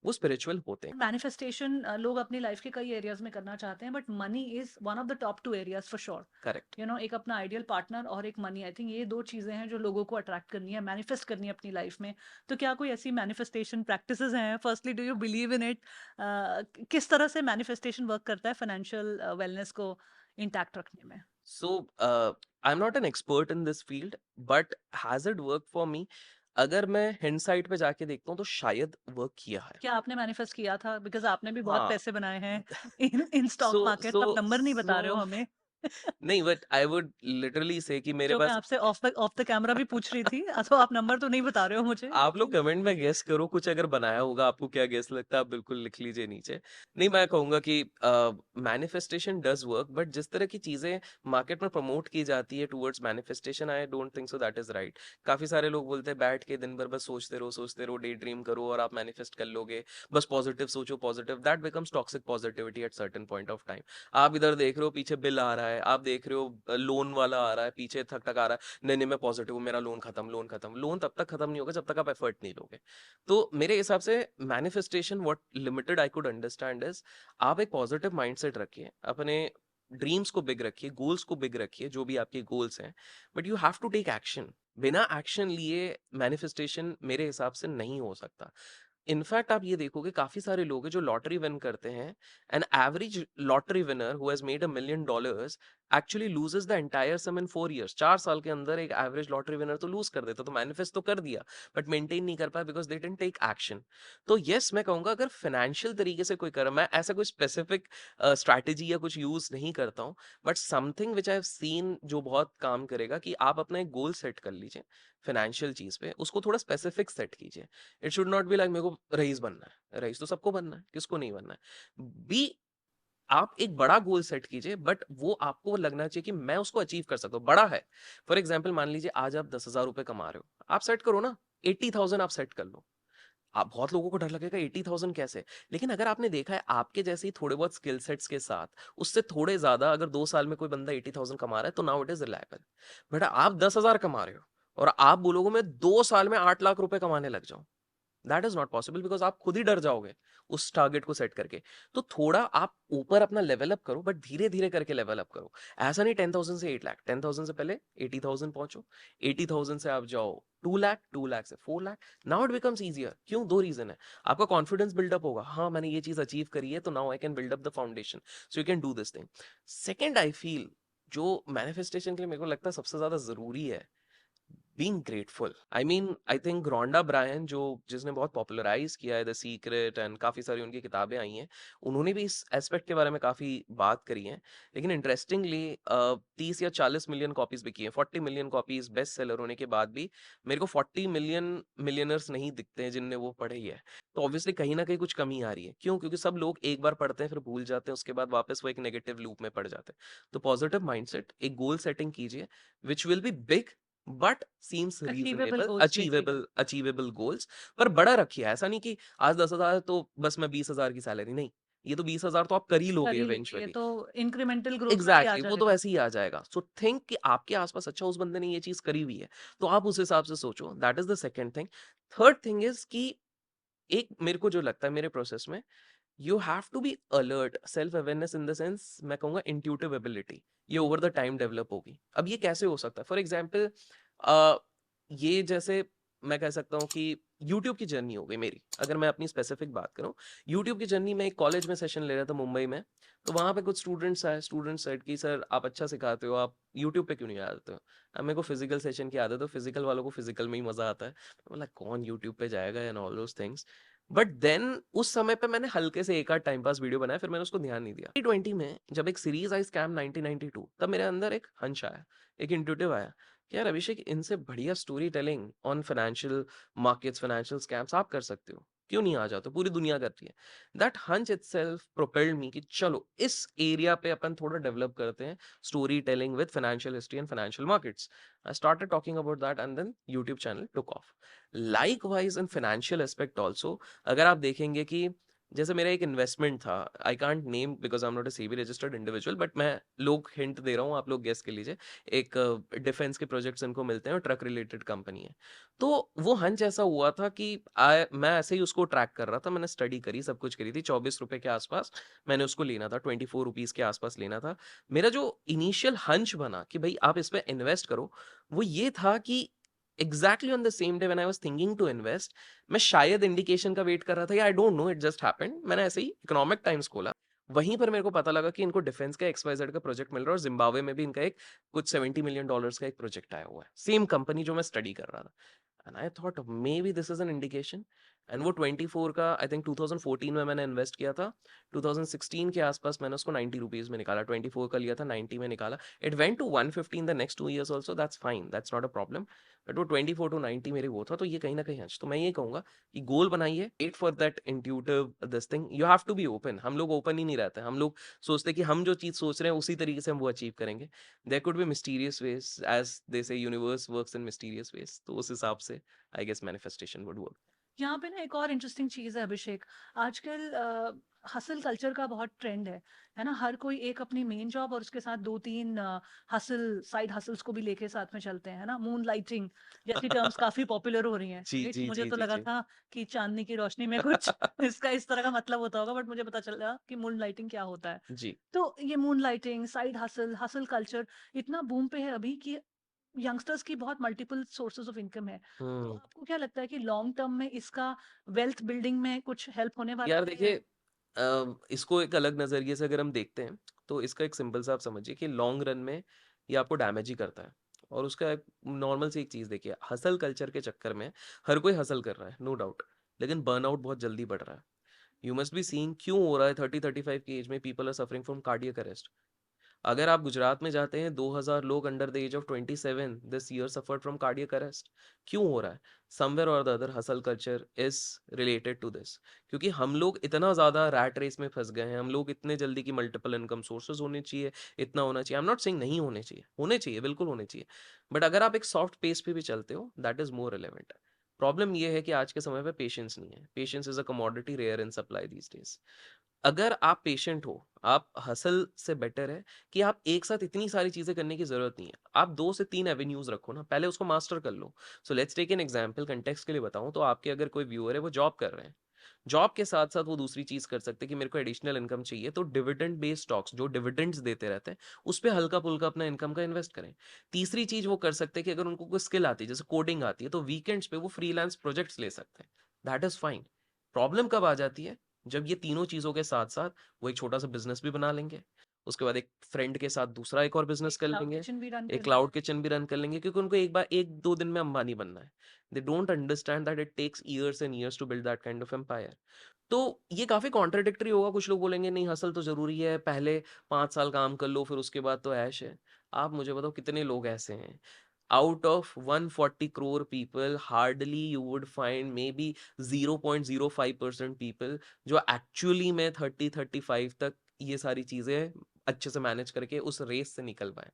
वो स्पिरिचुअल होते हैं। मैनिफेस्टेशन लोग अपनी लाइफ के कई एरियाज में करना चाहते हैं, but money is one of the top two areas for sure. Correct. एक अपना आइडियल पार्टनर और एक मनी, आई थिंक ये दो चीजें हैं जो लोगों को अट्रैक्ट करनी है, मैनिफेस्ट करनी है अपनी लाइफ में। तो क्या कोई ऐसी मैनिफेस्टेशन प्रैक्टिसेस हैं? Firstly, do you believe in it? किस तरह से मैनिफेस्टेशन वर्क करता है फाइनेंशियल वेलनेस को इंटैक्ट रखने में? So I am not an expert in this field, but has it work for me? अगर मैं हिंडसाइट पे जाके देखता हूँ तो शायद वर्क किया है। क्या आपने मैनिफेस्ट किया था? बिकॉज आपने भी बहुत हाँ। पैसे बनाए हैं इन इन स्टॉक सो मार्केट। सो आप नंबर नहीं बता रहे हो सो हमें। नहीं, बट आई वुड लिटरली से कि मेरे जो मैं पास, आपसे ऑफ द कैमरा भी पूछ रही थी, तो आप नंबर तो नहीं बता रहे हो मुझे। आप लोग कमेंट में गेस करो, कुछ अगर बनाया होगा आपको क्या गेस लगता है, आप बिल्कुल लिख लीजिए नीचे। नहीं, मैं कहूंगा कि मैनिफेस्टेशन डज वर्क, बट जिस तरह की चीजें मार्केट में प्रमोट की जाती है towards manifestation, I don't think so that is right. काफी सारे लोग बोलते हैं बैठ के दिन भर बस सोचते रहो, डे ड्रीम करो और आप मैनिफेस्ट कर लोगे, बस पॉजिटिव सोचो, positive, that becomes toxic positivity at certain point of time. आप इधर देख रहे हो पीछे बिल आ रहा है, आप देख रहे हो लोन वाला आ रहा है, पीछे थक थक आ रहा है, नहीं नहीं मैं पॉजिटिव हूँ, मेरा लोन खत्म, लोन खत्म। लोन तब तक खत्म नहीं होगा जब तक आप एफर्ट नहीं लोगे। तो मेरे हिसाब से manifestation, what limited I could understand is, आप एक पॉजिटिव माइंडसेट रखिए, अपने ड्रीम्स को बिग रखिए, गोल्स को बिग रखिए, जो भी आपके गोल्स हैं, but you have to take action. बिना एक्शन लिए मैनिफेस्टेशन मेरे हिसाब से नहीं हो सकता। इनफैक्ट आप ये देखोगे काफी सारे लोग हैं जो लॉटरी विन करते हैं, an average lottery winner who has made $1 million actually loses the entire sum in 4 years। 4 साल के अंदर एक एवरेज लॉटरी विनर तो लूज कर देता, तो मैनिफेस्ट तो कर दिया बट मेंटेन नहीं कर पाया because they didn't take action. तो यस, मैं कहूंगा अगर फाइनेंशियल तरीके से कोई कर, मैं ऐसा कोई स्पेसिफिक स्ट्रैटेजी या कुछ यूज नहीं करता हूँ, but something which I have seen जो बहुत काम करेगा, कि आप अपना एक गोल सेट कर लीजिए फाइनेंशियल चीज पे, उसको थोड़ा स्पेसिफिक सेट कीजिए। It should not be like मेरे को रईस बनना है, रईस तो सबको बनना है, किसको नहीं बनना है। बी, आप एक बड़ा गोल सेट कीजिए, बट वो आपको लगना चाहिए कि मैं उसको अचीव कर सकता हूँ, बड़ा है। फॉर एग्जाम्पल मान लीजिए आज आप 10,000 रुपए कमा रहे हो, आप सेट करो ना 80,000, आप सेट कर लो। आप, बहुत लोगों को डर लगेगा 80,000 कैसे, लेकिन अगर आपने देखा है आपके जैसे ही थोड़े बहुत स्किल सेट्स के साथ, उससे थोड़े ज्यादा अगर 2 साल में कोई बंदा 80,000 कमा रहा है, तो now it is reliable. But आप 10,000 कमा रहे हो और आप बोलोगे मैं 2 साल में 8 लाख रुपए कमाने लग जाऊं, that is not possible, because आप खुद ही डर जाओगे उस टारगेट को सेट करके। तो थोड़ा आप ऊपर अपना लेवल अप करो, बट धीरे धीरे करके लेवल अप करो। ऐसा नहीं 10,000 से 8 लाख, 10,000 से पहले 80,000 पहुंचो, 80,000 से आप जाओ 2 लाख, 2 लाख से 4 lakh. Now it becomes easier. क्यों? दो रीजन है। आपका कॉन्फिडेंस बिल्डअप होगा, हाँ मैंने ये चीज अचीव करी है, तो now I can build up the foundation, so you can do this thing. Second, I feel जो मैनिफेस्टेशन के लिए मेरे को लगता है सबसे ज्यादा जरूरी है, being grateful. I mean, I think Rhonda Byrne, जो जिसने बहुत पॉपुलराइज किया है द सीक्रेट एंड काफी सारी उनकी किताबें आई हैं, उन्होंने भी इस एस्पेक्ट के बारे में काफी बात करी है। लेकिन इंटरेस्टिंगली 30 या 40 मिलियन कॉपीज बिकी हैं, 40 मिलियन कॉपीज बेस्ट सेलर होने के बाद भी मेरे को 40 मिलियन मिलियनर्स नहीं दिखते हैं जिनने वो पढ़ी है। तो ऑब्वियसली कहीं ना कहीं कुछ कमी आ रही है। क्यों? क्योंकि सब लोग एक बार पढ़ते हैं फिर भूल जाते हैं, उसके बाद वापस वो एक नेगेटिव लूप में पड़ जाते हैं। तो पॉजिटिव माइंडसेट, एक गोल सेटिंग कीजिए which will be big but seems achievable reasonable, goals achievable, basically. Achievable goals. पर बड़ा रखिए, ऐसा नहीं कि आज 10,000 तो बस मैं 20,000 की सैलरी नहीं, ये तो 20,000 तो आप कर ही कर लोगे ही लोगे, ये इवेंचुअली। तो इंक्रीमेंटल ग्रोथ में भी आ एग्जैक्टली, वो तो जाएगा। ऐसे ही आ जाएगा। सो थिंक कि आपके आसपास, अच्छा उस बंदे ने ये चीज करी हुई है, तो आप उस हिसाब से सोचो। That is the second thing. Third thing is कि एक मेरे को जो लगता है मेरे प्रोसेस में, you have to be alert. Self awareness in the sense, मैं कहूंगा इंट्यूटिव एबिलिटी, ये ओवर द टाइम डेवलप होगी। अब ये कैसे हो सकता है? फॉर एग्जाम्पल, ये जैसे मैं कह सकता हूँ कि यूट्यूब की जर्नी हो गई मेरी। अगर मैं अपनी स्पेसिफिक बात करूँ, यूट्यूब की जर्नी में एक कॉलेज में सेशन ले रहा था मुंबई में, तो वहां पे कुछ स्टूडेंट्स आए, स्टूडेंट्स सेड कि सर आप अच्छा सिखाते हो, आप यूट्यूब पे क्यों नहीं आते हो? अब मेरे को फिजिकल सेशन की आदत है, फिजिकल वालों को फिजिकल में ही मजा आता है। बोला कौन यूट्यूब पे जाएगा and all those things. But then उस समय पे मैंने हल्के से एक आध टाइम पास वीडियो बनाया, फिर मैंने उसको ध्यान नहीं दिया। 2020 में जब एक सीरीज आई स्कैम 1992, तब मेरे अंदर एक हंच आया, एक इंट्यूटिव आया कि यार अभिषेक, इनसे बढ़िया story telling on financial markets, financial scams आप कर सकते हो, क्यों नहीं आ जाते? पूरी दुनिया करती है। दैट हंच इटसेल्फ प्रोपेल्ड मी कि चलो इस एरिया पे अपन थोड़ा डेवलप करते हैं, story telling with financial history and financial markets. I started talking about that and then YouTube channel took off. Likewise in financial aspect also, अगर आप देखेंगे कि जैसे मेरा एक इन्वेस्टमेंट था, I can't name because I am not a SEBI registered individual, but मैं लोग हिंट दे रहा हूँ, आप लोग गेस कर लीजिए। एक डिफेंस के प्रोजेक्ट्स इनको मिलते हैं और ट्रक रिलेटेड कंपनी है। तो वो हंच ऐसा हुआ था कि मैं ऐसे ही उसको ट्रैक कर रहा था, मैंने स्टडी करी, सब कुछ करी थी, 24 रुपए के आसपास मैंने उसको लेना था, 24 रुपीज के आसपास लेना था। मेरा जो इनिशियल हंच बना कि भाई आप इस पे इन्वेस्ट करो, वो ये था कि exactly on the same day when I was thinking to invest, मैं शायद इंडिकेशन का वेट कर रहा था, या I don't know, it just happened. मैंने ऐसे ही इकोनॉमिक टाइम्स खोला, वहीं पर मेरे को पता लगा कि इनको डिफेंस का XYZ का प्रोजेक्ट मिल रहा है, और जिम्बाब्वे में भी इनका एक कुछ $70 मिलियन का एक प्रोजेक्ट आया हुआ है, सेम कंपनी जो मैं स्टडी कर रहा था। And I thought may be this is an indication. And वो 24 का, आई थिंक 2014 में मैंने इन्वेस्ट किया था, 2016 के आसपास मैंने उसको 90 रुपीज में निकाला, 24 का लिया था, 90 में निकाला। It went to 115 the next 2 years also, that's fine, that's not a problem. But वो 24 टू 90 मेरे वो था, तो ये कहीं ना कहीं हंच। तो मैं ये कहूंगा कि गोल बनाइए, wait for that intuitive this thing, you have to be open. हम लोग ओपन ही नहीं रहते, हम लोग सोचते कि हम जो चीज सोच रहे हैं उसी तरीके से हम वो अचीव करेंगे। There could be mysterious ways, as they say universe works in mysterious ways, तो उस हिसाब से I guess manifestation would work. यहाँ पे ना एक और इंटरेस्टिंग चीज़ है अभिषेक, आजकल हसल कल्चर का बहुत ट्रेंड है ना? हर कोई एक अपनी मेन जॉब और उसके साथ 2-3 साइड हसल्स को भी लेके साथ में चलते हैं, है ना? मूनलाइटिंग जैसी टर्म्स काफ़ी पॉपुलर हो रही हैं, जी, राइट? जी, मुझे जी, तो जी, लगा जी। था कि चाँदनी की रोशनी में कुछ इसका इस तरह का मतलब होता होगा, बट मुझे पता चला कि मूनलाइटिंग क्या होता है। जी। तो ये मूनलाइटिंग, साइड हसल कल्चर इतना बूम पे है अभी कि यंगस्टर्स की बहुत मल्टीपल सोर्सेज ऑफ इनकम है। तो हुँ। आपको क्या लगता है कि लॉन्ग टर्म में इसका वेल्थ बिल्डिंग में कुछ हेल्प होने वाला यार है? देखिए इसको एक अलग नज़रिए से अगर हम देखते हैं, तो इसका एक सिंपल सा आप समझिए कि लॉन्ग रन में ये आपको डैमेज ही करता है। और उसका एक नॉर्मल सी एक चीज़ देखिए, हसल कल्चर के चक्कर में हर कोई हसल कर रहा है, नो डाउट। लेकिन बर्नआउट बहुत जल्दी बढ़ रहा है। यू मस्ट बी सीइंग क्यों हो रहा है 30-35 की एज में people are suffering from cardiac arrest. अगर आप गुजरात में जाते हैं 2000 लोग under the age of 27 this year suffered from cardiac arrest. क्यों हो रहा है? Somewhere or the other hustle culture is related to this. क्योंकि हम लोग इतना ज़्यादा रैट रेस में फंस गए हैं, हम लोग इतने जल्दी की मल्टीपल इनकम सोर्सेज होने चाहिए, इतना होना चाहिए। आई एम नॉट सेइंग नहीं होने चाहिए बिल्कुल होने चाहिए। बट अगर आप एक सॉफ्ट पेस पे भी चलते हो that is more relevant. Problem ये है कि आज के समय पे पेशेंस नहीं है। Patience is a commodity rare in supply these days. अगर आप पेशेंट हो, आप हसल से बेटर है कि आप एक साथ इतनी सारी चीज़ें करने की ज़रूरत नहीं है। आप 2 से 3 एवेन्यूज़ रखो ना, पहले उसको मास्टर कर लो। So let's take an example context के लिए बताऊँ तो आपके अगर कोई व्यूअर है वो जॉब कर रहे हैं। जॉब के साथ-साथ वो दूसरी चीज़ कर सकते हैं कि मेरे को एडिशनल इनकम चाहिए तो डिविडेंड बेस्ड स्टॉक्स जो डिविडेंड्स देते रहते हैं, उस पे हल्का-फुल्का अपना इनकम का इन्वेस्ट करें। तीसरी चीज़ वो कर सकते हैं कि अगर उनको कोई स्किल आती है, जैसे कोडिंग आती है, तो वीकेंड्स पे वो फ्रीलांस प्रोजेक्ट्स ले सकते हैं। That is fine. प्रॉब्लम कब आ जाती है? जब ये तीनों चीज़ों के साथ-साथ वो एक छोटा-सा बिज़नेस भी बना लेंगे। उसके बाद एक फ्रेंड के साथ दूसरा एक और बिज़नेस एक कर क्लाउड लेंगे। किचन भी रन एक कर क्लाउड लिया। किचन भी रन कर लेंगे क्योंकि उनको एक बार 1-2 दिन में अंबानी बनना है। They don't understand that it takes years and years to build that kind of empire. तो ये काफ़ी कॉन्ट्राडिक्टरी होगा, कुछ लोग बोलेंगे नहीं हसल तो ज़रूरी है, पहले 5 साल काम कर लो फिर उसके बाद तो ऐश है। आप मुझे बताओ कितने लोग ऐसे हैं? Out of 140 crore people hardly you would find may be 0.05% people जो एक्चुअली में 30-35 तक ये सारी चीज़ें अच्छे से मैनेज करके उस रेस से निकल पाएँ।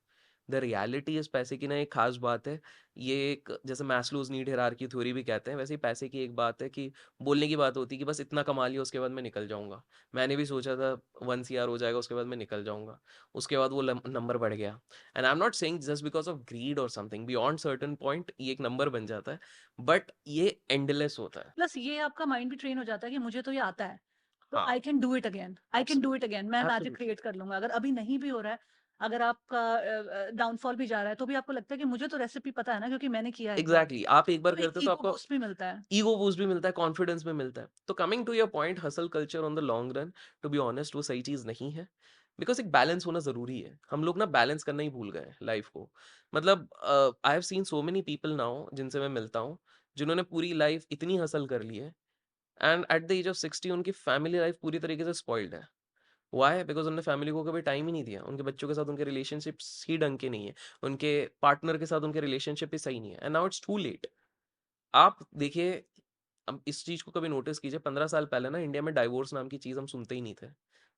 द रियलिटी इज़ पैसे की ना एक ख़ास बात है। ये एक जैसे मैस्लोज़ नीड हायरार्की थ्योरी भी कहते हैं, वैसे ही पैसे की एक बात है कि बोलने की बात होती है कि बस इतना कमा लिया उसके बाद मैं निकल जाऊँगा। मैंने भी सोचा था 1 सीआर हो जाएगा उसके बाद मैं निकल जाऊँगा। उसके बाद वो नंबर बढ़ गया। And I am not saying just because of greed or something beyond certain point ये एक नंबर बन जाता है, बट ये एंडलेस होता है। प्लस ये आपका माइंड भी ट्रेन हो जाता है कि मुझे तो ये आता है, तो हाँ, I can do it absolutely, again, मैं मैजिक एब्सोल्युटली। क्रिएट कर लूँगा। अगर अभी नहीं भी हो रहा है, अगर आपका डाउनफॉल भी जा रहा है, तो भी आपको लगता है कि मुझे तो रेसिपी पता है ना क्योंकि मैंने किया है एक बार। एग्ज़ैक्टली आप एक बार तो एक करते हो तो ईगो आपको बूस्ट भी मिलता है। ईगो बूस्ट भी मिलता है, कॉन्फिडेंस भी मिलता है। तो coming to your point hustle culture on the long run, to be honest वो सही चीज़ नहीं है। बिकॉज़ एक बैलेंस होना ज़रूरी है। हम लोग ना बैलेंस करना ही भूल गए हैं लाइफ़ को। मतलब I have seen so many people now जिनसे मैं मिलता हूँ, जिन्होंने पूरी लाइफ़ इतनी हसल कर ली है and at the age of 60 उनकी फैमिली लाइफ़ पूरी तरीके से स्पॉइल्ड है। व्हाई? बिकॉज़ उन्होंने फैमिली को कभी टाइम ही नहीं दिया। उनके बच्चों के साथ उनके रिलेशनशिप्स ही ढंग के नहीं है। उनके पार्टनर के साथ उनके रिलेशनशिप ही सही नहीं है and now it's too late. आप देखिए, अब इस चीज़ को कभी नोटिस कीजिए 15 साल पहले ना इंडिया में डाइवोर्स नाम की चीज़ हम सुनते ही नहीं थे।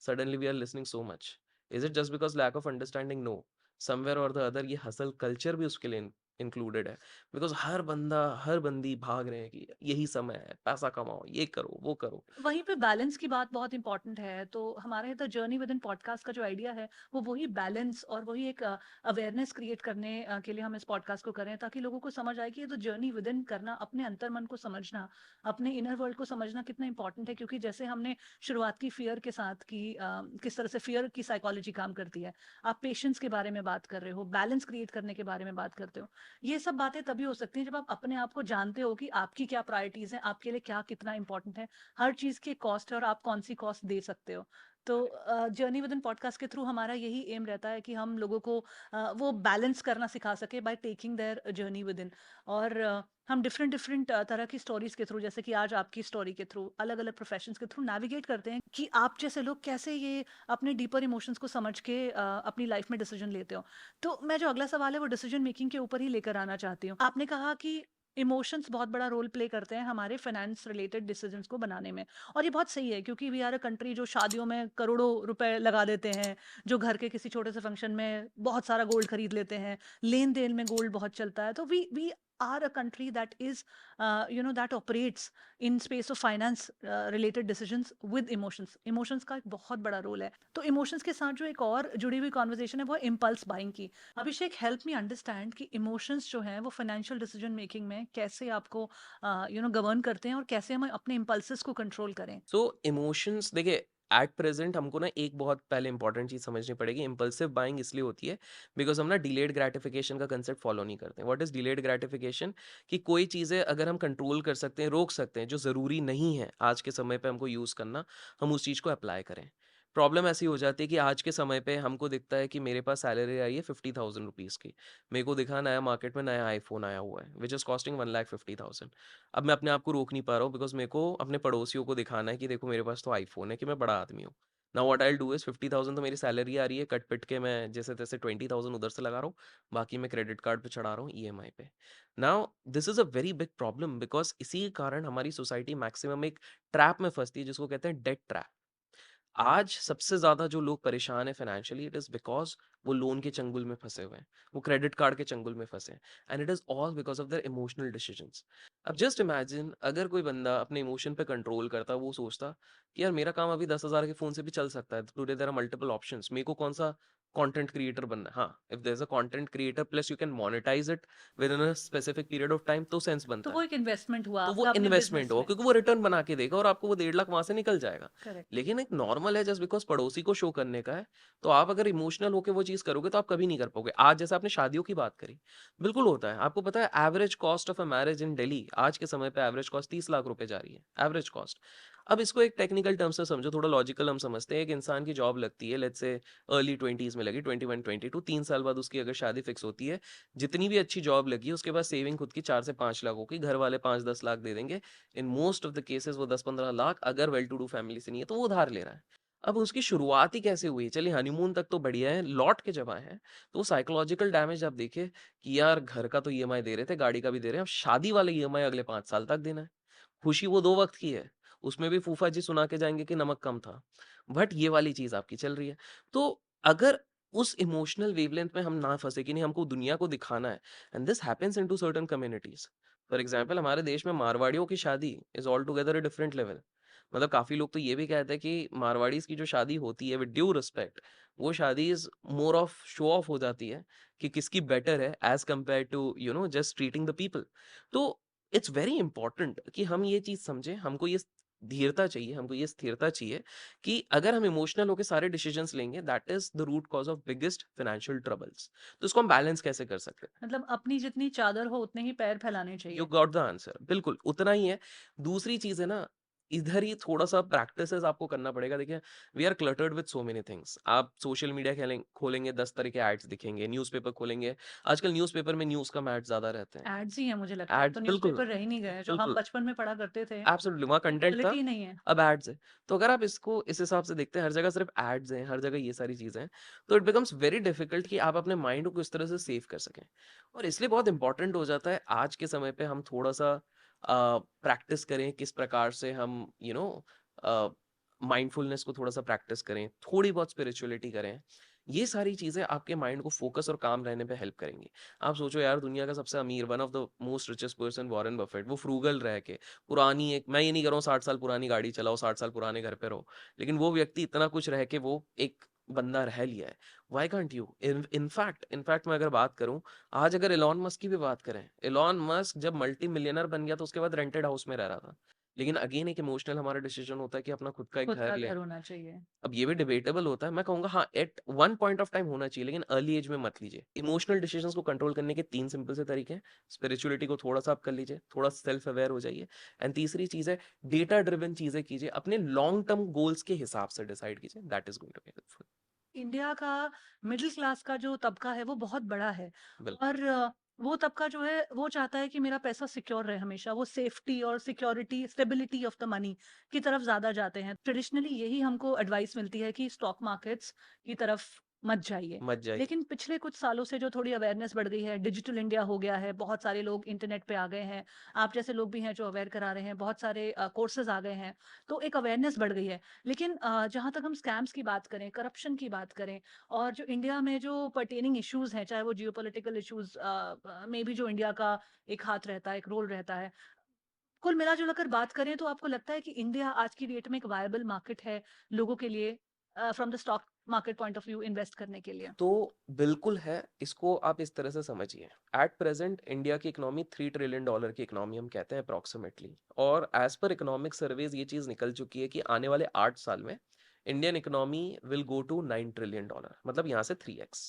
Suddenly we are listening so much. Is it just because lack of understanding? No. Somewhere or the other ये हसल कल्चर भी उसके लिए इंक्लूडेड है। बिकॉज़ हर बंदा, हर बंदी भाग रहे हैं कि यही समय है, पैसा कमाओ, ये करो, वो करो। वहीं पे बैलेंस की बात बहुत इंपॉर्टेंट है। तो हमारे the journey with in podcast का जो आइडिया है, वो वही बैलेंस और वही एक अवेयरनेस क्रिएट करने के लिए हम इस पॉडकास्ट को कर रहे हैं, ताकि लोगों को समझ आए कि ये तो जर्नी विद इन करना, अपने अंतर्मन को समझना, अपने इनर वर्ल्ड को समझना कितना इंपॉर्टेंट है। क्योंकि जैसे हमने शुरुआत की फ़ियर के साथ कि किस तरह से फ़ियर की साइकोलॉजी काम करती है। आप पेशेंस के बारे में बात कर रहे हो, बैलेंस क्रिएट करने के बारे में बात करते हो। ये सब बातें तभी हो सकती हैं जब आप अपने आप को जानते हो कि आपकी क्या प्रायोरिटीज़ हैं, आपके लिए क्या कितना इंपॉर्टेंट है। हर चीज़ की कॉस्ट है और आप कौन-सी कॉस्ट दे सकते हो। तो जर्नी विद इन पॉडकास्ट के थ्रू हमारा यही एम रहता है कि हम लोगों को वो बैलेंस करना सिखा सकें by taking their journey with in. और हम डिफरेंट डिफरेंट तरह की स्टोरीज़ के थ्रू, जैसे कि आज आपकी स्टोरी के थ्रू, अलग-अलग प्रोफेशंस के थ्रू नेविगेट करते हैं कि आप जैसे लोग कैसे ये अपने डीपर इमोशंस को समझ के अपनी लाइफ में डिसीजन लेते हो। तो मैं जो अगला सवाल है वो डिसीजन मेकिंग के ऊपर ही लेकर आना चाहती हूँ। आपने कहा कि इमोशंस बहुत बड़ा रोल प्ले करते हैं हमारे फाइनेंस रिलेटेड डिसीजंस को बनाने में, और ये बहुत सही है क्योंकि वी आर अ कंट्री जो शादियों में करोड़ों रुपए लगा देते हैं, जो घर के किसी छोटे से फंक्शन में बहुत सारा गोल्ड खरीद लेते हैं, लेन देन में गोल्ड बहुत चलता है। तो we are a country that is, that operates in space of finance related decisions with emotions. Emotions का एक बहुत बड़ा रोल है. तो इमोशंस के साथ जो एक और जुड़ी हुई कॉन्वर्जेशन है वो है इम्पल्स बाइंग की. अभिषेक, हेल्प मी अंडरस्टैंड कि इमोशंस जो हैं वो फाइनेंशियल डिसीजन मेकिंग में कैसे आपको गवर्न करते हैं और कैसे हम अपने इम्पल्सेस को कंट्रोल करें. सो इमोशंस देखिए, एट प्रेजेंट हमको ना एक बहुत पहले इंपॉर्टेंट चीज समझनी पड़ेगी। इम्पल्सिव बाइंग इसलिए होती है बिकॉज हम ना डिलेड ग्रेटिफिकेशन का कंसेप्ट फॉलो नहीं करते हैं। What is delayed gratification? कि कोई चीज़ें अगर हम कंट्रोल कर सकते हैं, रोक सकते हैं, जो ज़रूरी नहीं है आज के समय पे हमको यूज़ करना, हम उस चीज़ को अप्लाई करें। प्रॉब्लम ऐसी हो जाती है कि आज के समय पे हमको दिखता है कि मेरे पास सैलरी आई है 50,000 रुपीज़ की। मेरे को दिखा नया मार्केट में नया आईफोन आया हुआ है विच इज़ कॉस्टिंग 1,50,000। अब मैं अपने आप को रोक नहीं पा रहा हूँ बिकॉज़ मेरे को अपने पड़ोसियों को दिखाना है कि देखो मेरे पास तो आईफ़ोन है, कि मैं बड़ा आदमी हूँ। Now what I will do is 50,000 तो मेरी सैलरी आ रही है, कट-पिट के मैं जैसे-तैसे 20,000 उधर से लगा रहा हूँ, बाकी मैं क्रेडिट कार्ड पे चढ़ा रहा हूँ ईएमआई पे। Now this is a very big problem because इसी के कारण हमारी सोसाइटी मैक्सिमम एक ट्रैप में फँसती है जिसको कहते हैं डेट ट्रैप। आज सबसे ज़्यादा जो लोग परेशान हैं फाइनेंशियली, इट इज़ बिकॉज़ वो लोन के चंगुल में फँसे हुए हैं, वो क्रेडिट कार्ड के चंगुल में फँसे हैं, and it is all because of their emotional decisions. अब जस्ट इमेजिन अगर कोई बंदा अपने इमोशन पे कंट्रोल करता, वो सोचता कि यार मेरा काम अभी 10,000 के फ़ोन से भी चल सकता है, today there are multiple options, मेरे को कौन-सा कंटेंट क्रिएटर बनना है। हाँ, if there is a content creator plus you can monetise it within a specific period of time, तो सेंस तो बनता है। वो एक इन्वेस्टमेंट हुआ तो वो आपका अपने इन्वेस्टमेंट बिजनेस हो में. क्योंकि वो रिटर्न बना के देगा और आपको वो 1.5 लाख वहाँ से निकल जाएगा। करेक्ट. लेकिन एक नॉर्मल है जस्ट बिकॉज़ पड़ोसी को शो करने का है, तो आप अगर इमोशनल होके वो चीज़ करोगे तो आप कभी नहीं कर पाओगे। आज जैसे आपने शादियों की बात करी, बिल्कुल होता है। आपको पता है average cost of a marriage in Delhi आज के समय पे एवरेज कॉस्ट 30 लाख रुपए जा रही है, एवरेज कॉस्ट। अब इसको एक टेक्निकल टर्म से समझो, थोड़ा लॉजिकल हम समझते हैं। एक इंसान की जॉब लगती है, लेट्स से अर्ली 20s में लगी, 21, 22, 3 साल बाद उसकी अगर शादी फिक्स होती है, जितनी भी अच्छी जॉब लगी है उसके बाद सेविंग खुद की 4 से 5 लाख होगी, घर वाले 5-10 लाख दे देंगे। In most of the cases वो 10-15 लाख अगर वेल टू डू फैमिली से नहीं है तो वो उधार ले रहा है। अब उसकी शुरुआत ही कैसे हुई? चलिए हनीमून तक तो बढ़िया है, लौट के जब आए हैं, तो वो साइकोलॉजिकल डैमेज आप देखिए कि यार घर का तो ईएमआई दे रहे थे, गाड़ी का भी दे रहे हैं, अब शादी वाले ईएमआई अगले 5 साल तक देना है। खुशी वो 2 वक़्त की है, उसमें भी फूफा जी सुना के जाएँगे कि नमक कम था, बट ये वाली चीज़ आपकी चल रही है। तो अगर उस इमोशनल वेवलेंथ में हम ना फँसे कि नहीं हमको दुनिया को दिखाना है, and this happens into certain communities. For example हमारे देश में मारवाड़ियों की शादी is all together a different level. मतलब काफ़ी लोग तो ये भी कहते हैं कि मारवाड़ीज़ की जो शादी होती है विद ड्यू रिस्पेक्ट, वो शादी is more of show off हो जाती है कि किसकी बेटर है as compared to just treating the people. तो इट्स वेरी इंपॉर्टेंट कि हम ये चीज़ समझें, हमको ये धीरता चाहिए, हमको ये स्थिरता चाहिए कि अगर हम इमोशनल होके सारे डिसीजंस लेंगे, that is the root cause of biggest financial troubles. तो इसको हम बैलेंस कैसे कर सकते हैं? मतलब अपनी जितनी चादर हो उतने ही पैर फैलाने यू चाहिए. गॉट द आंसर, बिल्कुल उतना ही है। दूसरी चीज़ है ना, इधर ही थोड़ा-सा प्रैक्टिसेस आपको करना पड़ेगा। देखिए, we are cluttered with so many things. आप सोशल मीडिया खोलेंगे 10 तरह के एड्स दिखेंगे, न्यूज़पेपर खोलेंगे, आजकल न्यूज़पेपर में न्यूज़ कम एड्स ज़्यादा रहते हैं। एड्स ही हैं मुझे लगता है. अब एड्स तो बिल्कुल, न्यूज़पेपर रह ही नहीं गए हैं. जो हम बिल्कुल। बचपन में पढ़ा करते थे, एब्सोल्युटली वहाँ वो कंटेंट था, क्वालिटी ही नहीं है. अब एड्स है। तो अगर आप इसको इस हिसाब से देखते हैं, हर जगह सिर्फ एड्स हैं, हर जगह ये सारी चीज़ें हैं, तो इट बिकम्स वेरी डिफिकल्ट कि आप अपने माइंड को किस तरह से सेव कर सकें। और इसलिए बहुत इंपॉर्टेंट हो जाता है आज के समय पे हम थोड़ा-सा प्रैक्टिस करें, किस प्रकार से हम अ, माइंडफुलनेस को थोड़ा-सा प्रैक्टिस करें, थोड़ी बहुत स्पिरिचुअलिटी करें। ये सारी चीज़ें आपके माइंड को फोकस और काम रहने पे हेल्प करेंगी। आप सोचो यार, दुनिया का सबसे अमीर, one of the most richest person Warren Buffett, वो फ्रूगल रह के पुरानी एक, मैं ये नहीं कह रहा हूँ 60 साल पुरानी गाड़ी चलाओ, 60 साल पुराने घर पे रहो, लेकिन वो व्यक्ति इतना कुछ रह के वो एक बंदा रह लिया है। Why can't you? इनफैक्ट मैं अगर बात करूँ, आज अगर इलॉन मस्क की भी बात करें, इलॉन मस्क जब मल्टी मिलियनर बन गया तो उसके बाद रेंटेड हाउस में रह रहा था। लेकिन अगेन एक इमोशनल हमारा डिसीजन होता है कि अपना खुद का एक खुद घर का लें। घर होना चाहिए. अब ये भी डिबेटेबल होता है। मैं कहूँगा हाँ, at one point of time होना चाहिए, लेकिन अर्ली एज में मत लीजिए। इमोशनल डिसीजंस को कंट्रोल करने के 3 सिंपल से तरीके हैं। स्पिरिचुअलिटी को थोड़ा-सा आप कर लीजिए, थोड़ा सेल्फ अवेयर हो जाइए, एंड तीसरी चीज़ है डेटा ड्रिवन चीज़ें कीजिए, अपने लॉन्ग टर्म गोल्स के हिसाब से डिसाइड कीजिए, that is going to be helpful. India का मिडिल क्लास का जो तबका है वो बहुत बड़ा है. बिल्कुल। और वो तबका जो है वो चाहता है कि मेरा पैसा सिक्योर रहे हमेशा. वो सेफ्टी और security, stability of the money की तरफ ज़्यादा जाते हैं. ट्रेडिशनली यही हमको एडवाइस मिलती है कि स्टॉक मार्केट्स की तरफ मत जाइए। मत जाइए। लेकिन पिछले कुछ सालों से जो थोड़ी अवेयरनेस बढ़ गई है, डिजिटल इंडिया हो गया है, बहुत सारे लोग इंटरनेट पे आ गए हैं, आप जैसे लोग भी हैं जो अवेयर करा रहे हैं, बहुत सारे कोर्सेज़ आ गए हैं, तो एक अवेयरनेस बढ़ गई है। लेकिन जहाँ तक हम स्कैम्स की बात करें, करप्शन की बात करें और जो इंडिया में जो पर्टेनिंग इश्यूज़ हैं, चाहे वो जियोपॉलिटिकल इश्यूज़ में भी जो इंडिया का एक हाथ रहता है, एक रोल रहता है, कुल मिला-जुला कर बात करें तो आपको लगता है कि इंडिया आज की डेट में एक वायबल मार्केट है लोगों के लिए from the stock market point of view invest करने के लिए? तो बिल्कुल है, इसको आप इस तरह से समझिए। एट प्रेजेंट इंडिया की इकोनॉमी $3 ट्रिलियन की इकोनॉमी हम कहते हैं अप्रॉक्सिमेटली, और एज पर इकोनॉमिक सर्वेज ये चीज़ निकल चुकी है कि आने वाले 8 साल में Indian economy will go to $9 trillion, मतलब यहाँ से 3x।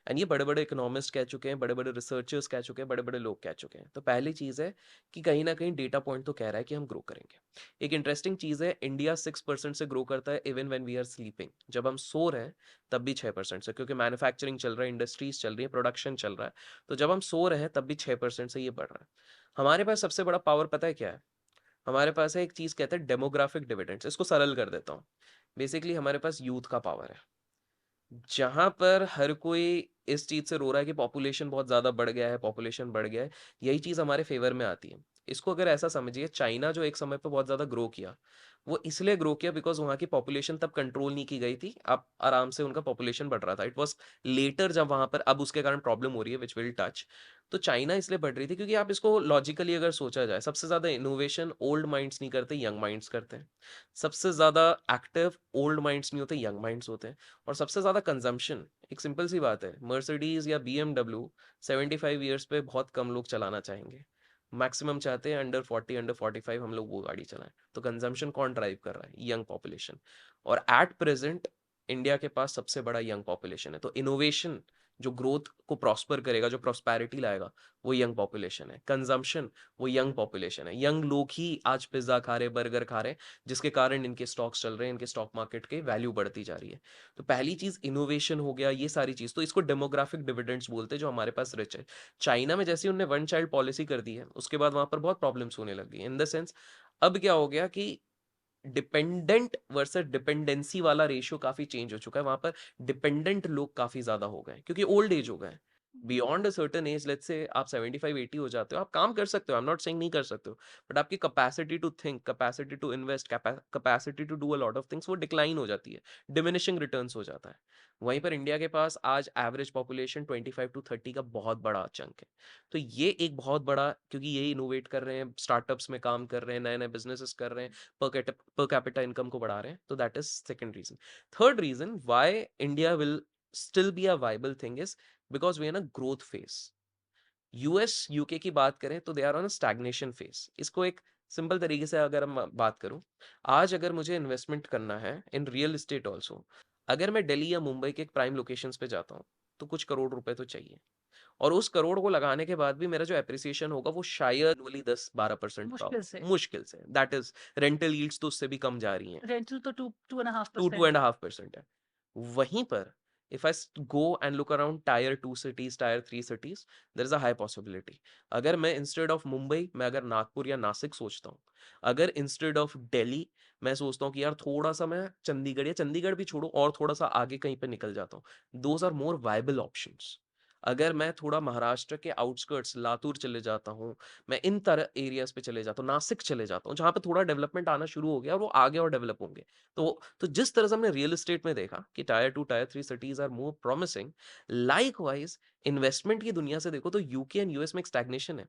एंड ये बड़े बड़े इकोनॉमिस्ट कह चुके हैं, बड़े बड़े रिसर्चर्स कह चुके हैं, बड़े बड़े लोग कह चुके हैं। तो पहली चीज़ है कि कहीं ना कहीं डेटा पॉइंट तो कह रहा है कि हम ग्रो करेंगे। एक इंटरेस्टिंग चीज़ है, इंडिया 6% से ग्रो करता है even when we are sleeping. जब हम सो रहे हैं तब भी 6% से, क्योंकि मैन्युफैक्चरिंग चल रहा है, इंडस्ट्रीज चल रही है, प्रोडक्शन चल रहा है। तो जब हम सो रहे हैं तब भी 6% से ये बढ़ रहा है। हमारे पास सबसे बड़ा पावर पता है क्या है? हमारे पास है एक चीज़ कहते हैं डेमोग्राफिक डिविडेंड्स। इसको सरल कर देता हूँ। बेसिकली हमारे पास यूथ का पावर है। जहाँ पर हर कोई इस चीज़ से रो रहा है कि पॉपुलेशन बहुत ज़्यादा बढ़ गया है, पॉपुलेशन बढ़ गया है, यही चीज़ हमारे फ़ेवर में आती है। इसको अगर ऐसा समझिए, चाइना जो एक समय पे बहुत ज़्यादा ग्रो किया, वो इसलिए ग्रो किया बिकॉज़ वहाँ की पॉपुलेशन तब कंट्रोल नहीं की गई थी। अब आराम से उनका पॉपुलेशन बढ़ रहा था। इट वाज़ लेटर जब वहाँ पर अब उसके कारण प्रॉब्लम हो रही है व्हिच विल टच। तो चाइना इसलिए बढ़ रही थी क्योंकि आप इसको लॉजिकली अगर सोचा जाए, सबसे ज़्यादा इनोवेशन ओल्ड माइंड्स नहीं करते, यंग माइंड्स करते हैं। सबसे ज़्यादा एक्टिव ओल्ड माइंड्स नहीं होते, यंग माइंड्स होते हैं। और सबसे ज़्यादा कंजम्पशन, एक सिंपल सी बात है, मर्सिडीज या बीएमडब्ल्यू 75 ईयर्स पे बहुत कम लोग चलाना चाहेंगे। मैक्सिमम चाहते हैं अंडर 40, अंडर 45 हम लोग वो गाड़ी चलाएं। तो कंजम्पशन कौन ड्राइव कर रहा है? Young population. और एट प्रेजेंट इंडिया के पास सबसे बड़ा यंग पॉपुलेशन है। तो इनोवेशन जो ग्रोथ को प्रॉस्पर करेगा, जो प्रॉस्पेरिटी लाएगा, वो यंग पॉपुलेशन है। कंजम्पशन, वो यंग पॉपुलेशन है। यंग लोग ही आज पिज्जा खा रहे, बर्गर खा रहे, जिसके कारण इनके स्टॉक्स चल रहे हैं, इनके स्टॉक मार्केट के वैल्यू बढ़ती जा रही है। तो पहली चीज इनोवेशन हो गया, ये सारी चीज। तो इसको डेमोग्राफिक डिविडेंड्स बोलते हैं, जो हमारे पास रिच है। चाइना में जैसे उन्होंने वन चाइल्ड पॉलिसी कर दी है, उसके बाद वहां पर बहुत प्रॉब्लम्स होने लग गई इन द सेंस। अब क्या हो गया कि डिपेंडेंट वर्सेस डिपेंडेंसी वाला रेशियो काफी चेंज हो चुका है। वहां पर डिपेंडेंट लोग काफी ज्यादा हो गए क्योंकि ओल्ड एज हो गए। Beyond a certain age, let's say आप 75-80 हो जाते हो, आप काम कर सकते हो, आई एम नॉट सेइंग नहीं कर सकते हो, बट आपकी capacity to think, capacity to invest, capacity to do a lot of things वो डिक्लाइन हो जाती है, डिमिनिशिंग रिटर्न्स हो जाता है। वहीं पर इंडिया के पास आज एवरेज पॉपुलेशन 25 to 30 का बहुत बड़ा चंक है। तो ये एक बहुत बड़ा, क्योंकि ये इनोवेट कर रहे हैं, स्टार्टअप्स में काम कर रहे हैं, नए नए बिजनेसेस कर रहे हैं, per capita इनकम को बढ़ा रहे हैं। तो that is second reason. Third reason why India will still be a viable thing is because we are in a growth phase. US UK की बात करें तो they are on a stagnation phase. इसको एक सिंपल तरीके से अगर हम बात करूं, आज अगर मुझे इन्वेस्टमेंट करना है इन रियल एस्टेट ऑल्सो, अगर मैं दिल्ली या मुंबई के एक प्राइम लोकेशंस पे जाता हूँ, तो कुछ करोड़ रुपए तो चाहिए। और उस करोड़ को लगाने के बाद भी मेरा जो एप्रिसिएशन होगा वो शायद एनुअली 10-12% का मुश्किल हो, से। मुश्किल से। दैट इज, रेंटल यील्ड्स तो उससे भी कम जा रही हैं, रेंटल तो two to 2.5% and half percent है। वहीं पर if I go and look around tier 2 cities, tier 3 cities, there is a high possibility. अगर मैं इंस्टेड ऑफ मुंबई, मैं अगर नागपुर या नासिक सोचता हूँ, अगर इंस्टेड ऑफ दिल्ली मैं सोचता हूँ कि यार थोड़ा सा मैं चंडीगढ़, या चंडीगढ़ भी छोड़ो और थोड़ा सा आगे कहीं पे निकल जाता हूँ, those are more viable options. अगर मैं थोड़ा महाराष्ट्र के आउटस्कर्ट्स लातूर चले जाता हूँ, मैं इन तरह एरियाज पे चले जाता हूँ, नासिक चले जाता हूँ, जहाँ पे थोड़ा डेवलपमेंट आना शुरू हो गया और वो आगे और डेवलप होंगे। तो जिस तरह से हमने रियल एस्टेट में देखा कि tier 2 tier 3 cities are more promising, likewise investment की दुनिया से देखो तो यूके एंड यूएस में एक स्टैग्नेशन है।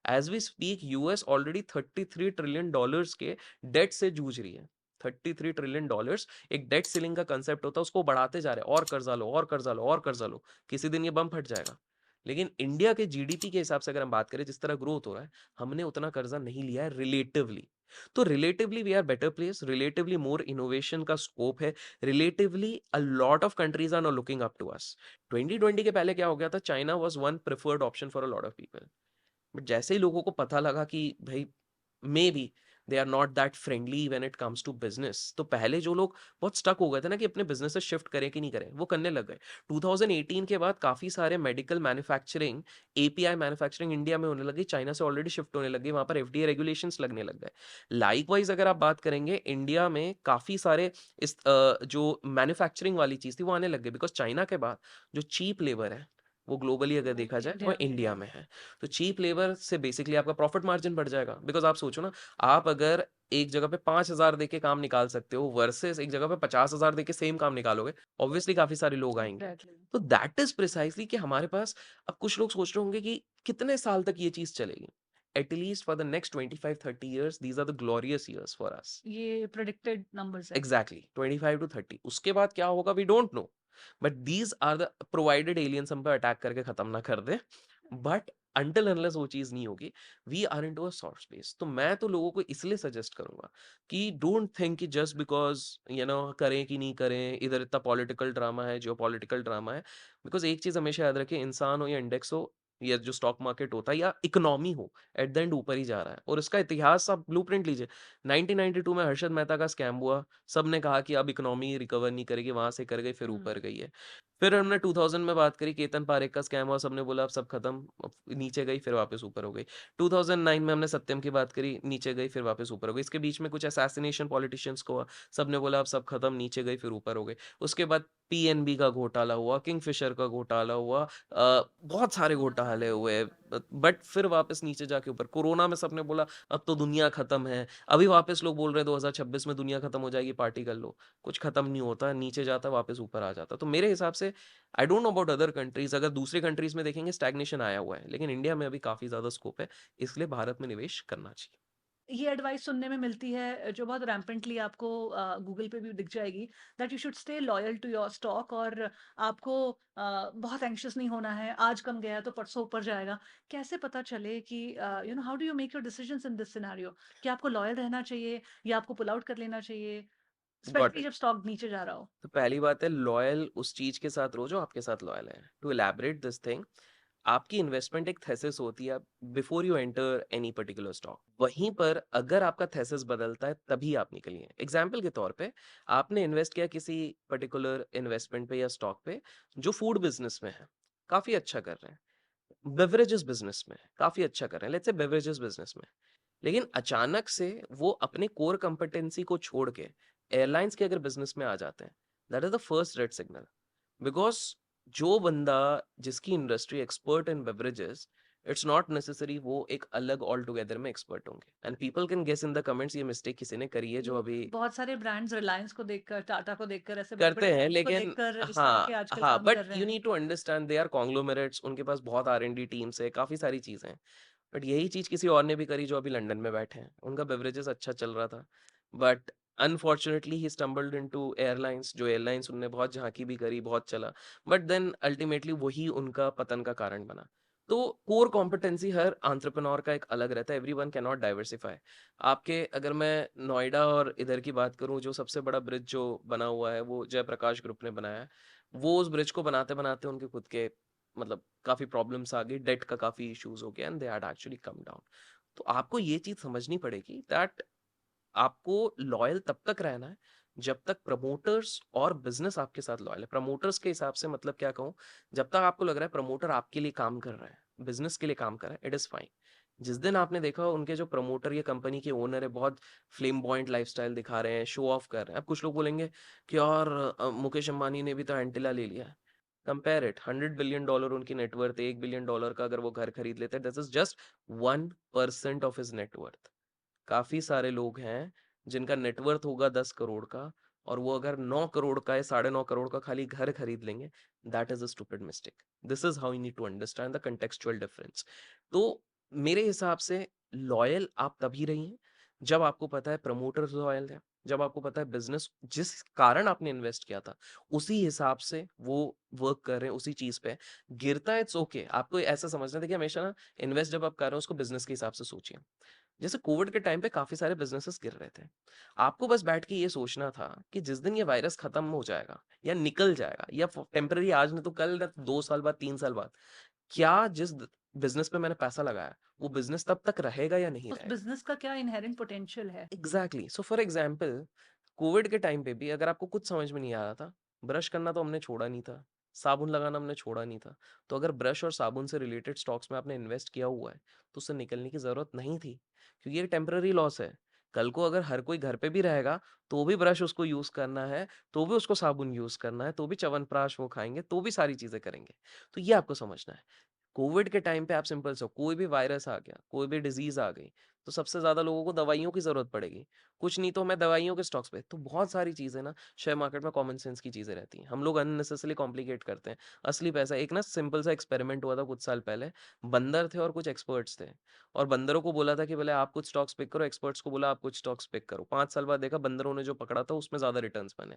As we speak US already $33 trillion के डेट से जूझ रही है। $33 ट्रिलियन एक डेट सीलिंग का कंसेप्ट होता है, उसको बढ़ाते जा रहे हैं, और कर्जा लो, और कर्जा लो, और कर्जा लो, किसी दिन ये बम फट जाएगा। लेकिन इंडिया के जीडीपी के हिसाब से अगर हम बात करें, जिस तरह ग्रोथ हो रहा है, हमने उतना कर्जा नहीं लिया है रिलेटिवली। तो relatively we are better place, relatively more innovation का स्कोप है, relatively a lot of countries are now looking up to us. 2020 के पहले क्या हो गया था, China was one preferred option for a lot of people. But जैसे ही लोगों को पता लगा कि भाई maybe they are not that friendly when it comes to business. तो पहले जो लोग बहुत स्टक हो गए थे ना कि अपने बिजनेस से शिफ्ट करें कि नहीं करें, वो करने लग गए। 2018 के बाद काफी सारे medical manufacturing, API manufacturing India में होने लगी, चाइना से ऑलरेडी शिफ्ट होने लगी, वहां पर एफडीए रेगुलेशंस लगने लग गए। लाइकवाइज अगर आप बात करेंगे, इंडिया में काफी सारे इस जो मैन्युफैक्चरिंग वाली चीज थी वो आने लग गई, बिकॉज चाइना के बाद जो चीप लेबर है वो ग्लोबली अगर वो देखा जाए वो इंडिया में इंडिया है। में है। तो चीप लेबर से बेसिकली आपका प्रॉफिट मार्जिन बढ़ जाएगा, बिकॉज आप सोचो ना, आप अगर एक जगह पे 5,000 देके काम निकाल सकते हो वर्सेस एक जगह पे 50,000 देके सेम काम निकालोगे, ऑब्वियसली काफी सारे लोग आएंगे। एग्जैक्टली। तो दैट इज प्रिसाइसली कि हमारे पास, अब कुछ लोग सोच रहे होंगे कि कितने साल तक ये चीज चलेगी। At least for the next 25-30 years, these are the glorious years for us. ये प्रेडिक्टेड नंबर्स है। Exactly 25 to 30। उसके बाद क्या होगा we don't know, but these are the provided aliens हम पे अटैक करके खत्म ना कर दे। बट अनटिल अनलेस वो चीज नहीं होगी, we are into a soft space. तो मैं तो लोगों को इसलिए सजेस्ट करूंगा कि डोंट थिंक कि जस्ट बिकॉज करें कि नहीं करें, इधर इतना पॉलिटिकल ड्रामा है, जियो पॉलिटिकल ड्रामा है। बिकॉज एक चीज हमेशा याद रखें, इंसान हो या इंडेक्स हो या जो स्टॉक मार्केट होता है या इकोनॉमी हो, एट द एंड ऊपर ही जा रहा है। और इसका इतिहास आप ब्लूप्रिंट लीजिए। 1992 में हर्षद मेहता का स्कैम हुआ, सबने कहा कि अब इकोनॉमी रिकवर नहीं करेगी, वहां से कर गई फिर ऊपर गई है। फिर हमने 2000 में बात करी, केतन पारेख का स्कैम हुआ, सबने बोला अब सब खत्म, अब नीचे गई फिर वापस ऊपर हो गई। 2009 में हमने सत्यम की बात करी, नीचे गई फिर वापस ऊपर हो गई। इसके बीच में कुछ असैसिनेशन पॉलिटिशियंस को हुआ, सबने बोला अब सब खत्म, नीचे गई फिर ऊपर हो गई। उसके बाद पीएनबी का घोटाला हुआ, किंगफिशर का घोटाला हुआ, बहुत सारे घोटाले हुए, बट फिर वापस नीचे जाके ऊपर। कोरोना में सबने बोला अब तो दुनिया खत्म है, अभी वापस लोग बोल रहे हैं 2026 में दुनिया खत्म हो जाएगी, पार्टी कर लो। कुछ खत्म नहीं होता, नीचे जाता वापस ऊपर आ जाता। तो मेरे हिसाब से आई don't know about other countries, अगर दूसरे कंट्रीज में देखेंगे स्टैग्नेशन आया हुआ है, लेकिन इंडिया में अभी काफी ज्यादा स्कोप है, इसलिए भारत में निवेश करना चाहिए। ये एडवाइस सुनने में मिलती है जो बहुत रैम्पेंटली आपको गूगल पे भी दिख जाएगी, that you should stay loyal to your stock, और आपको बहुत एंग्शियस नहीं होना है, आज कम गया तो परसों ऊपर जाएगा। कैसे पता चले कि how do you make your decisions in this scenario, कि आपको लॉयल रहना चाहिए या आपको पुल आउट कर लेना चाहिए, गॉट स्पेशली इट। जब स्टॉक नीचे जा रहा हो? तो पहली बात है, लॉयल उस चीज के साथ रहो जो आपके साथ लॉयल है। टू एलैबोरेट दिस थिंग, आपकी इन्वेस्टमेंट एक थेसिस होती है before you enter any particular stock. वहीं पर अगर आपका थेसिस बदलता है तभी आप निकलिए। एग्जाम्पल के तौर पे, आपने इन्वेस्ट किया किसी पर्टिकुलर इन्वेस्टमेंट पे या स्टॉक पे जो फूड बिजनेस में है, काफी अच्छा कर रहे हैं, बेवरेजेस बिजनेस में काफी अच्छा कर रहे हैं, लेट्स से बेवरेजेस बिजनेस में, लेकिन अचानक से वो अपने कोर कंपिटेंसी को छोड़ के एयरलाइंस के अगर बिजनेस में आ जाते हैं, that is the first red signal. Because जो बंदा, जिसकी industry expert in beverages, it's not necessary वो एक अलग ऑल टुगेदर में एक्सपर्ट होंगे। And people can guess in the comments ये मिस्टेक किसी ने करी है जो लोग, अभी बहुत सारे ब्रांड्स रिलायंस को देखकर, टाटा को देखकर, ऐसे बड़े बड़े करते हैं, ब्रांड्स को लेकिन देखकर इस तरह के हाँ आजकल हाँ, काम बट कर रहे यू हैं। Need to understand they are conglomerates, उनके पास बहुत R&D टीम्स है, काफी सारी चीजें हैं। बट यही चीज किसी और ने भी करी जो अभी लंदन में बैठे हैं, उनका बेवरेजेस अच्छा चल रहा था, but unfortunately he stumbled into airlines, जो एयरलाइंस उनने बहुत झांकी भी करी, बहुत चला, बट देन अल्टीमेटली वही उनका पतन का कारण बना। तो कोर कॉम्पिटेंसी हर एंटरप्रेन्योर का एक अलग रहता है, एवरीवन कैन नॉट डाइवर्सिफाई। आपके, अगर मैं नोएडा और इधर की बात करूं, जो सबसे बड़ा ब्रिज जो बना हुआ है वो जयप्रकाश ग्रुप ने बनाया है। वो उस ब्रिज को बनाते बनाते उनके खुद के, मतलब काफी प्रॉब्लम्स आ गई, डेट का काफी इश्यूज हो गया, and they had actually come down. तो आपको ये चीज समझनी पड़ेगी दैट आपको लॉयल तब तक रहना है जब तक प्रमोटर्स और बिजनेस आपके साथ लॉयल है। प्रमोटर्स के हिसाब से मतलब क्या कहूं, जब तक आपको लग रहा है प्रमोटर आपके लिए काम कर रहा है, बिजनेस के लिए काम कर रहा है, इट इज फाइन। जिस दिन आपने देखा उनके जो प्रमोटर या कंपनी के ओनर है बहुत फ्लेमबॉयंट लाइफस्टाइल दिखा रहे हैं, शो ऑफ कर रहे हैं, अब कुछ लोग बोलेंगे कि यार मुकेश अंबानी ने भी तो एंटिला ले लिया है। कंपेयर इट, $100 बिलियन उनकी नेटवर्थ है, $1 बिलियन का अगर वो घर खरीद लेते हैं, this is just 1% of his net worth. काफी सारे लोग हैं जिनका नेटवर्थ होगा 10 करोड़ का, और वो अगर 9 करोड़ का या 9.5 करोड़ का खाली घर खरीद लेंगे, that is a stupid mistake. This is how you need to understand the contextual difference. तो मेरे हिसाब से लॉयल आप तभी रहिए जब आपको पता है प्रमोटर्स लॉयल है, जब आपको पता है बिजनेस जिस कारण आपने इन्वेस्ट किया था उसी हिसाब से वो वर्क कर रहे हैं, उसी चीज पे गिरता है, इट्स ओके। आपको ऐसा समझना, देखिए हमेशा ना, इन्वेस्ट जब आप कर रहे हो उसको बिजनेस के हिसाब से सोचिए। जैसे कोविड के टाइम पे काफी सारे बिजनेसेस गिर रहे थे, आपको बस बैठ के ये सोचना था कि जिस दिन ये वायरस खत्म हो जाएगा या निकल जाएगा, या टेम्पररी आज नहीं तो कल, ना 2 साल बाद, 3 साल बाद, क्या जिस बिज़नेस पे मैंने पैसा लगाया, वो बिज़नेस तब तक रहेगा या नहीं उस रहेगा? बिज़नेस का क्या इन्हेरेंट पोटेंशियल है? Exactly. So for example Covid के टाइम पे भी अगर आपको कुछ समझ में नहीं आ रहा था, ब्रश करना तो हमने छोड़ा नहीं था, साबुन लगाना हमने छोड़ा नहीं था। तो अगर ब्रश और साबुन से रिलेटेड स्टॉक्स में आपने इन्वेस्ट किया हुआ है, तो उससे निकलने की ज़रूरत नहीं थी, क्योंकि ये टेम्परेरी लॉस है। कल को अगर हर कोई घर पे भी रहेगा, तो भी ब्रश उसको यूज़ करना है, तो भी उसको साबुन यूज़ करना है, तो भी च्यवनप्राश वो खाएँगे, तो भी सारी चीज़ें करेंगे। तो ये आपको समझना है। कोविड के टाइम पे आप सिंपल सा कोई भी वायरस आ गया, कोई भी डिज़ीज़ आ गई, तो सबसे ज़्यादा लोगों को दवाइयों की ज़रूरत पड़ेगी। कुछ नहीं तो हमें दवाइयों के स्टॉक्स पे तो बहुत सारी चीज़ें ना शेयर मार्केट में कॉमन सेंस की चीज़ें रहती हैं। हम लोग अननेसेसरीली कॉम्प्लिकेट करते हैं। असली पैसा एक ना सिंपल सा एक्सपेरिमेंट हुआ था कुछ साल पहले। बंदर थे और कुछ एक्सपर्ट्स थे और बंदरों को बोला था कि भले आप कुछ स्टॉक्स पिक करो, एक्सपर्ट्स को बोला आप कुछ स्टॉक्स पिक करो। 5 साल बाद देखा बंदरों ने जो पकड़ा था उसमें ज़्यादा रिटर्न्स बने।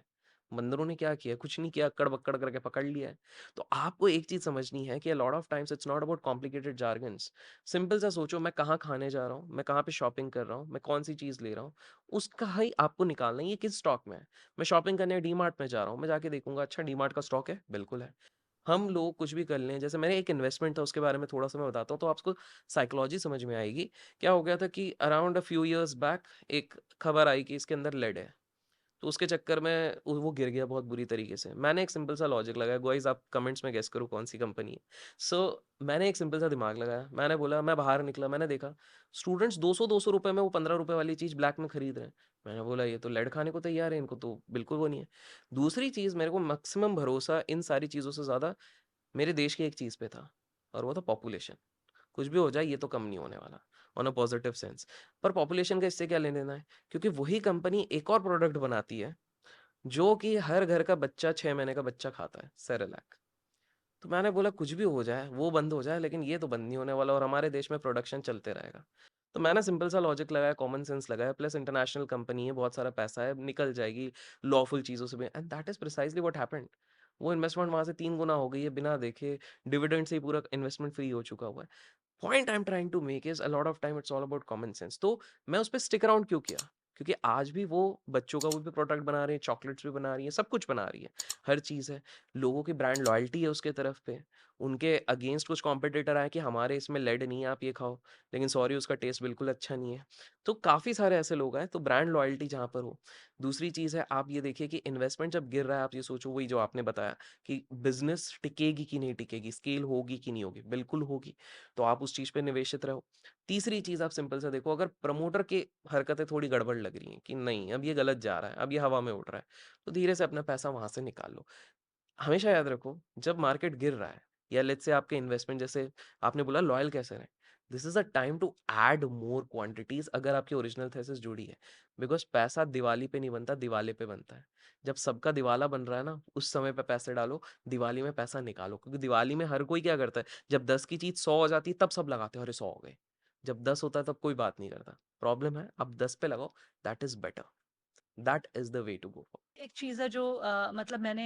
बंदरों ने क्या किया? कुछ नहीं किया, अक्कड़-बक्कड़ करके पकड़ लिया है। तो आपको एक चीज़ समझनी है कि अ lot of times it's not about complicated jargons. Simple सा सोचो मैं कहाँ खाने जा रहा हूँ, मैं कहाँ पे शॉपिंग कर रहा हूँ, मैं कौन-सी चीज़ ले रहा हूँ, उसका ही आपको निकालना है ये किस स्टॉक में है। मैं शॉपिंग करने डीमार्ट में जा रहा हूँ, मैं जाके देखूँगा अच्छा डीमार्ट का स्टॉक है? बिल्कुल है। हम लोग कुछ भी कर लें, जैसे मेरे एक इन्वेस्टमेंट था उसके बारे में थोड़ा-सा मैं बताता हूँ तो आपको साइकोलॉजी समझ में आएगी। क्या हो गया था कि around a few years back एक खबर आई कि इसके अंदर लेड है। तो उसके चक्कर में वो गिर गया बहुत बुरी तरीके से। मैंने एक सिंपल सा लॉजिक लगाया, गाइस आप कमेंट्स में गेस करो कौन-सी कंपनी है। सो मैंने एक सिंपल सा दिमाग लगाया, मैंने बोला मैं बाहर निकला, मैंने देखा स्टूडेंट्स 200-200 रुपए में वो ₹15 वाली चीज़ ब्लैक में खरीद रहे हैं। मैंने बोला ये तो लड़ खाने को तैयार है, इनको तो बिल्कुल वो नहीं है। दूसरी चीज़ मेरे को मैक्सिमम भरोसा इन सारी चीज़ों से ज़्यादा मेरे देश की एक चीज़ पे था और वो था पॉपुलेशन। कुछ भी हो जाए ये तो कम नहीं होने वाला ऑन अ पॉजिटिव सेंस। पर पॉपुलेशन का इससे क्या लेना-देना है? क्योंकि वही कंपनी एक और प्रोडक्ट बनाती है जो कि हर घर का बच्चा 6 महीने का बच्चा खाता है, सेरेलैक। तो मैंने बोला कुछ भी हो जाए, वो बंद हो जाए लेकिन ये तो बंद नहीं होने वाला और हमारे देश में प्रोडक्शन चलते रहेगा। तो मैंने सिंपल सा लॉजिक लगाया, कॉमन सेंस लगाया प्लस इंटरनेशनल कंपनी है, बहुत सारा पैसा है, निकल जाएगी लॉफुल चीज़ों से भी and that is precisely what happened. वो इन्वेस्टमेंट वहाँ से 3 गुना हो गई है बिना देखे, डिविडेंड से ही पूरा इन्वेस्टमेंट फ्री हो चुका हुआ है। Point I am trying to make is a lot of time it's all about common sense. तो मैं उस पे स्टिक अराउंड क्यों किया? क्योंकि आज भी वो बच्चों का वो भी प्रोडक्ट बना रही है, चॉकलेट्स भी बना रही है, सब कुछ बना रही है, हर चीज़ है। लोगों की ब्रांड लॉयल्टी है उसके तरफ पे। उनके अगेंस्ट कुछ कॉम्पिटिटर आए कि हमारे इसमें लेड नहीं है, आप ये खाओ, लेकिन सॉरी उसका टेस्ट बिल्कुल अच्छा नहीं है। तो काफ़ी सारे ऐसे लोग हैं, तो ब्रांड लॉयल्टी जहाँ पर हो। दूसरी चीज़ है आप ये देखिए कि इन्वेस्टमेंट जब गिर रहा है, आप ये सोचो वही जो आपने बताया कि बिज़नेस टिकेगी कि नहीं टिकेगी, स्केल होगी कि नहीं होगी, बिल्कुल होगी। तो आप उस चीज़ पे निवेशित रहो। तीसरी चीज़ आप सिंपल सा देखो अगर प्रमोटर की हरकतें थोड़ी गड़बड़ लग रही हैं कि नहीं अब ये गलत जा रहा है, अब ये हवा में उड़ रहा है, तो धीरे से अपना पैसा वहाँ से निकाल लो। हमेशा याद रखो जब मार्केट गिर रहा है या लेट्स से आपके इन्वेस्टमेंट जैसे आपने बोला लॉयल कैसे रहें, this is a time to add more quantities अगर आपकी ओरिजिनल थेसिस जुड़ी है बिकॉज पैसा दिवाली पे नहीं बनता दिवाले पे बनता है। जब सबका दिवाला बन रहा है ना उस समय पे पैसे डालो, दिवाली में पैसा निकालो क्योंकि दिवाली में हर कोई क्या करता है जब 10 की चीज 100 हो जाती है तब सब लगाते हैं अरे 100 हो गए। जब 10 होता है तब कोई बात नहीं करता। प्रॉब्लम है अब 10 पे लगाओ, that is better, that is the way to go. एक चीज़ है जो मतलब मैंने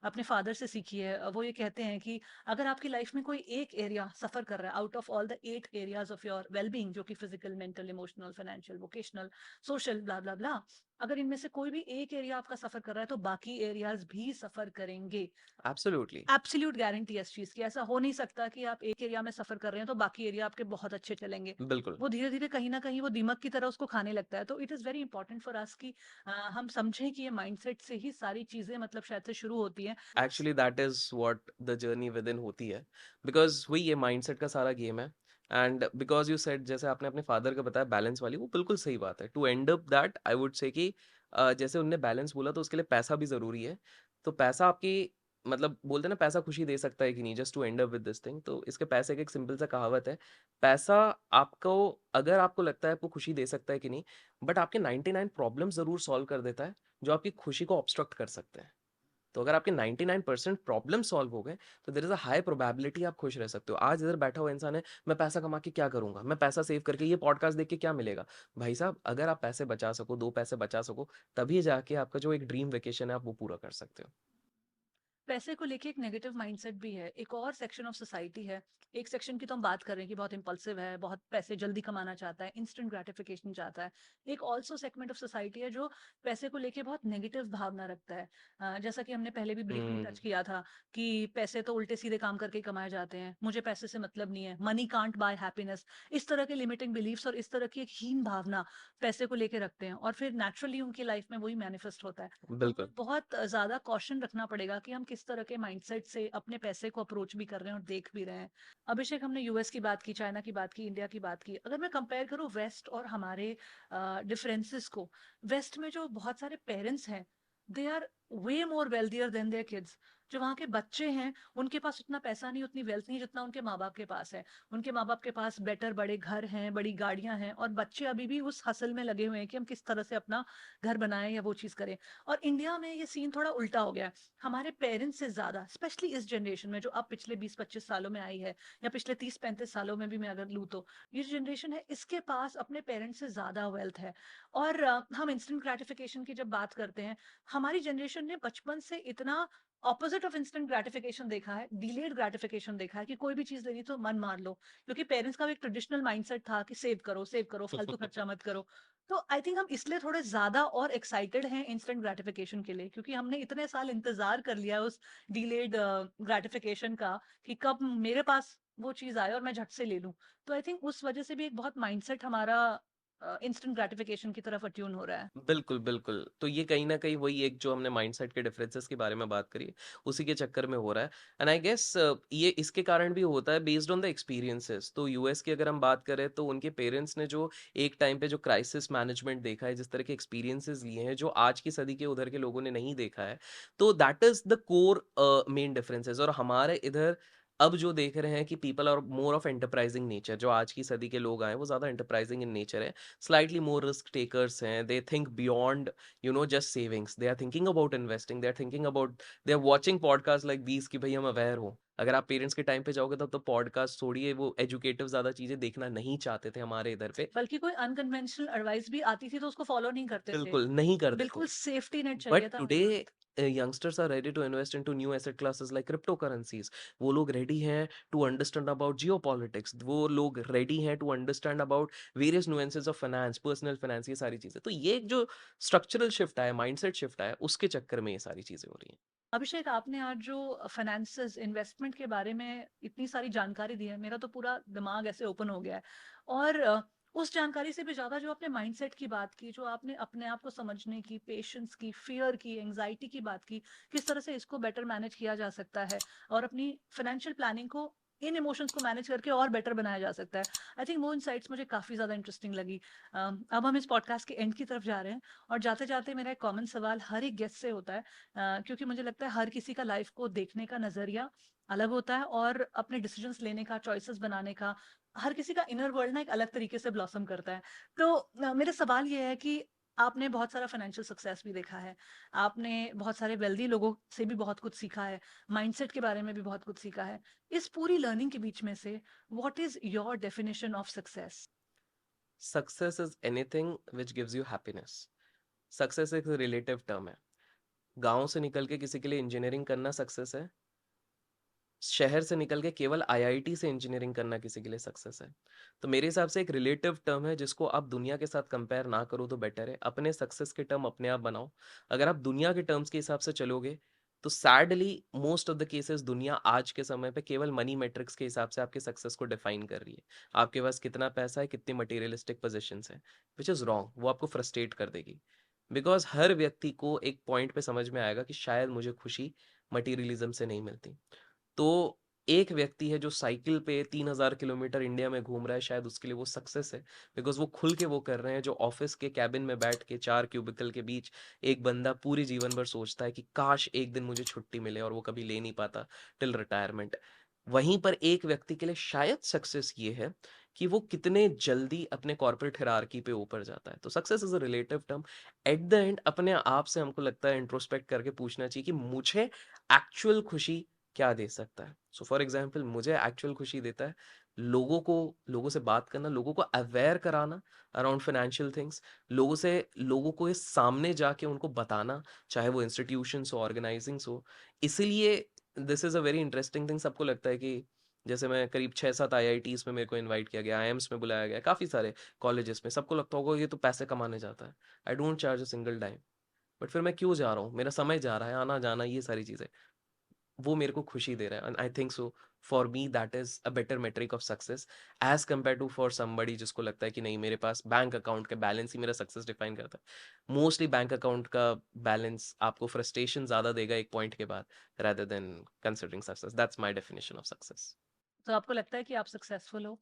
अपने फादर से सीखी है। वो ये कहते हैं कि अगर आपकी लाइफ में कोई एक एरिया सफ़र कर रहा है out of all the 8 areas of your wellbeing, जो कि physical, mental, emotional, financial, vocational, social, blah blah blah, अगर इनमें से कोई भी एक एरिया आपका सफ़र कर रहा है तो बाकी एरियाज़ भी सफ़र करेंगे। एब्सोल्युटली। एब्सोल्यूट गारंटी है इस चीज़ की। ऐसा हो नहीं सकता कि आप एक एरिया में सफ़र कर रहे हैं तो बाकी एरिया आपके बहुत अच्छे चलेंगे। बिल्कुल। वो धीरे-धीरे कहीं न कहीं वो दीमक की तरह उसको खाने लगता है। तो it is very important for us कि हम समझें कि ये माइंडसेट से ही सारी चीज़ें मतलब शायद से शुरू होती हैं। Actually that is what the journey with in होती है बिकॉज वही ये माइंडसेट का सारा गेम है। एंड बिकॉज यू सेड जैसे आपने अपने फादर का बताया बैलेंस वाली वो बिल्कुल सही बात है। To end up that I would say कि जैसे उनने बैलेंस बोला तो उसके लिए पैसा भी ज़रूरी है। तो पैसा आपकी मतलब बोलते हैं ना पैसा खुशी दे सकता है कि नहीं, just to end up with this thing. तो इसके पैसे का एक सिंपल सा कहावत है, पैसा आपको अगर आपको लगता है आपको खुशी दे सकता है कि नहीं, बट आपके 99 प्रॉब्लम ज़रूर सॉल्व कर देता है जो आपकी खुशी को ऑब्स्ट्रक्ट कर सकते हैं। तो अगर आपके 99% प्रॉब्लम सॉल्व हो गए तो there is a high probability आप खुश रह सकते हो। आज इधर बैठा हुआ इंसान है मैं पैसा कमा के क्या करूंगा, मैं पैसा सेव करके ये पॉडकास्ट देख के क्या मिलेगा। भाई साहब अगर आप पैसे बचा सको, 2 पैसे बचा सको, तभी जाके आपका जो एक ड्रीम वेकेशन है आप वो पूरा कर सकते हो। पैसे को लेके एक नेगेटिव माइंडसेट भी है। एक और सेक्शन ऑफ सोसाइटी है, एक सेक्शन की तो हम बात कर रहे हैं कि बहुत इम्पल्सिव है, बहुत पैसे जल्दी कमाना चाहता है, इंस्टेंट ग्रेटिफिकेशन चाहता है। एक ऑल्सो सेगमेंट ऑफ सोसाइटी है जो पैसे को लेके बहुत नेगेटिव भावना रखता है। जैसा कि हमने पहले भी ब्रीफली हुँ, टच किया था कि पैसे तो उल्टे-सीधे काम करके ही कमाए जाते हैं, मुझे पैसे से मतलब नहीं है, मनी कांट बाय हैप्पीनेस। इस तरह के लिमिटिंग बिलीफ्स और इस तरह की एक हीन भावना पैसे को लेके रखते हैं और फिर नेचुरली उनकी लाइफ में वही मैनिफेस्ट होता है। तो हमें बिल्कुल। बहुत ज़्यादा कॉशन रखना पड़ेगा कि हम किस तरह के माइंडसेट से अपने पैसे को अप्रोच भी कर रहे हैं और देख भी रहे हैं। अभिषेक, हमने यूएस की बात की, चाइना की बात की, इंडिया की बात की। अगर मैं कंपेयर करूँ वेस्ट और हमारे डिफरेंसेस को, वेस्ट में जो बहुत सारे पेरेंट्स हैं, they are way more wealthier than their kids. जो वहाँ के बच्चे हैं, उनके पास उतना पैसा नहीं, उतनी वेल्थ नहीं जितना उनके माँ-बाप के पास है। उनके माँ-बाप के पास बेटर बड़े घर हैं, बड़ी गाड़ियाँ हैं और बच्चे अभी भी उस हसल में लगे हुए हैं कि हम किस तरह से अपना घर बनाएँ या वो चीज़ करें। और इंडिया में ये सीन थोड़ा उल्टा हो गया है। हमारे पेरेंट्स से ज़्यादा, स्पेशली इस जनरेशन में जो अब पिछले 20-25 सालों में आई है या पिछले 30-35 सालों में भी मैं अगर लूँ तो, ये जो जनरेशन है इसके पास अपने पेरेंट्स से ज़्यादा वेल्थ है। और हम इंस्टेंट ग्रैटिफिकेशन की जब बात करते हैं, हमारी जनरेशन ने बचपन से इतना ऑपोजिट ऑफ इंस्टेंट ग्रैटिफिकेशन देखा है, डिलेड ग्रैटिफिकेशन देखा है कि कोई भी चीज़ लेनी तो मन मार लो। क्योंकि पेरेंट्स का भी एक ट्रेडिशनल माइंडसेट था कि सेव करो, फालतू खर्चा मत करो। तो आई थिंक हम इसलिए थोड़े ज़्यादा और एक्साइटेड हैं इंस्टेंट ग्रैटिफिकेशन के लिए, क्योंकि हमने इतने साल इंतज़ार कर लिया उस डिलेड ग्रैटिफिकेशन का कि कब मेरे पास वो चीज़ आए और मैं झट से ले लूँ। तो आई थिंक उस वज़ह से भी एक बहुत माइंडसेट हमारा इंस्टेंट ग्रैटिफिकेशन की तरफ अट्यून हो रहा है। बिल्कुल, बिल्कुल। तो ये कहीं न कहीं वही एक जो हमने माइंडसेट के डिफरेंसेस के बारे में बात करी, उसी के चक्कर में हो रहा है। एंड आई गेस ये इसके कारण भी होता है बेस्ड ऑन द एक्सपीरियंसेस। तो यूएस की अगर हम बात करें तो उनके पेरेंट्स ने जो एक टाइम पे जो क्राइसिस मैनेजमेंट देखा है, जिस तरह के एक्सपीरियंसेस लिए हैं, जो आज की सदी के उधर के लोगों ने नहीं देखा है, तो that is the core main differences. और हमारे इधर अब जो देख रहे हैं कि people are more of enterprising nature. जो आज की सदी के लोग आए हैं, वो ज़्यादा एंटरप्राइजिंग इन नेचर है। Slightly more risk takers हैं, they think beyond, you know, just savings. They are thinking about investing, they are thinking about, they are watching podcasts like these कि भाई हम अवेयर हो। अगर आप पेरेंट्स के time पे जाओगे तब तो पॉडकास्ट छोड़िए, वो एजुकेटिव ज़्यादा चीज़ें देखना नहीं चाहते थे हमारे इधर पे। बल्कि कोई अनकन्वेंशनल एडवाइस भी आती थी तो उसको फॉलो नहीं करते थे। बिल्कुल, नहीं करते थे। बिल्कुल सेफ्टी नेट बट चाहिए था टुडे उन्हें। youngsters are ready to invest into new asset classes like cryptocurrencies. वो लोग रेडी हैं टू अंडरस्टैंड अबाउट जियोपॉलिटिक्स। वो लोग रेडी हैं to understand about various nuances of finance, personal finance, ये सारी चीजें। तो ये एक जो स्ट्रक्चरल शिफ्ट आया, माइंडसेट शिफ्ट आया, उसके चक्कर में ये सारी चीजें हो रही हैं। अभिषेक, आपने आज जो फाइनेंसेस, इन्वेस्टमेंट के बारे में इतनी सारी जानकारी दी है, मेरा तो पूरा दिमाग ऐसे ओपन हो गया है। और उस जानकारी से भी ज़्यादा जो आपने माइंडसेट की बात की, जो आपने अपने आप को समझने की, पेशेंस की, फियर की, एंग्जाइटी की बात की, किस तरह से इसको बेटर मैनेज किया जा सकता है और अपनी फाइनेंशियल प्लानिंग को, इन इमोशंस को मैनेज करके और बेटर बनाया जा सकता है। आई थिंक वो इनसाइट्स मुझे काफ़ी ज़्यादा इंटरेस्टिंग लगी। अब हम इस पॉडकास्ट के एंड की तरफ जा रहे हैं और जाते-जाते मेरा एक कॉमन सवाल हर एक गेस्ट से होता है, क्योंकि मुझे लगता है हर किसी का लाइफ को देखने का नज़रिया अलग होता है और अपने डिसीजंस लेने का, चॉइसेस बनाने का, हर किसी का इनर वर्ल्ड ना एक अलग तरीके से ब्लॉसम करता है। तो मेरा सवाल ये है कि आपने बहुत सारा फाइनेंशियल सक्सेस भी देखा है, आपने बहुत सारे वेल्दी लोगों से भी बहुत कुछ सीखा है, माइंडसेट के बारे में भी बहुत कुछ सीखा है। इस पूरी लर्निंग के बीच में से what is your definition of success? Success is anything which gives you happiness. Success एक रिलेटिव टर्म है। गांव से निकल के किसी के लिए इंजीनियरिंग करना सक्सेस है। शहर से निकल के केवल आईआईटी से इंजीनियरिंग करना किसी के लिए सक्सेस है। तो मेरे हिसाब से एक रिलेटिव टर्म है जिसको आप दुनिया के साथ कंपेयर ना करो तो बेटर है। अपने सक्सेस के टर्म अपने आप बनाओ। अगर आप दुनिया के टर्म्स के हिसाब से चलोगे तो sadly most of the cases दुनिया आज के समय पे केवल मनी मेट्रिक्स के हिसाब से आपके सक्सेस को डिफाइन कर रही है। आपके पास कितना पैसा है, कितनी मटेरियलिस्टिक पोजिशंस है, विच इज़ रॉन्ग। वो आपको फ्रस्ट्रेट कर देगी। बिकॉज हर व्यक्ति को एक पॉइंट पे समझ में आएगा कि शायद मुझे खुशी मटीरियलिज्म से नहीं मिलती। तो एक व्यक्ति है जो साइकिल पे 3000 किलोमीटर इंडिया में घूम रहा है, शायद उसके लिए वो सक्सेस है। बिकॉज वो खुल के वो कर रहे हैं। जो ऑफिस के कैबिन में बैठ के 4 क्यूबिकल के बीच एक बंदा पूरी जीवन भर सोचता है कि काश एक दिन मुझे छुट्टी मिले, और वो कभी ले नहीं पाता टिल रिटायरमेंट। वहीं पर एक व्यक्ति के लिए शायद सक्सेस ये है कि वो कितने जल्दी अपने कॉर्पोरेट हिरार्की पे ऊपर जाता है। तो success is a relative term. At the end अपने आप से हमको लगता है इंट्रोस्पेक्ट करके पूछना चाहिए कि मुझे एक्चुअल खुशी क्या दे सकता है। सो फॉर एग्जाम्पल मुझे एक्चुअल खुशी देता है लोगों से बात करना, लोगों को अवेयर कराना अराउंड फाइनेंशियल थिंग्स, लोगों को इस सामने जाके उनको बताना, चाहे वो इंस्टीट्यूशंस हो, ऑर्गेनाइजिंग्स हो। इसीलिए this is a very interesting thing. सबको लगता है कि जैसे मैं करीब 6-7 आईआईटीज़ में मेरे को इनवाइट किया गया, आईआईएम्स में बुलाया गया, काफ़ी सारे कॉलेजेस में। सबको लगता होगा ये तो पैसे कमाने जाता है। I don't charge a single dime. But फिर मैं क्यों जा रहा हूँ? मेरा समय जा रहा है, आना-जाना ये सारी चीज़ें। वो मेरे को खुशी दे रहा है, and I think so for me that is a better metric of success as compare to for somebody जिसको लगता है कि नहीं, मेरे पास बैंक अकाउंट का बैलेंस ही मेरा सक्सेस डिफाइन करता है। मोस्टली बैंक अकाउंट का बैलेंस आपको फ्रस्ट्रेशन ज्यादा देगा एक पॉइंट के बाद, rather than considering success. That's my definition of success. तो आपको लगता है कि आप सक्सेसफुल हो?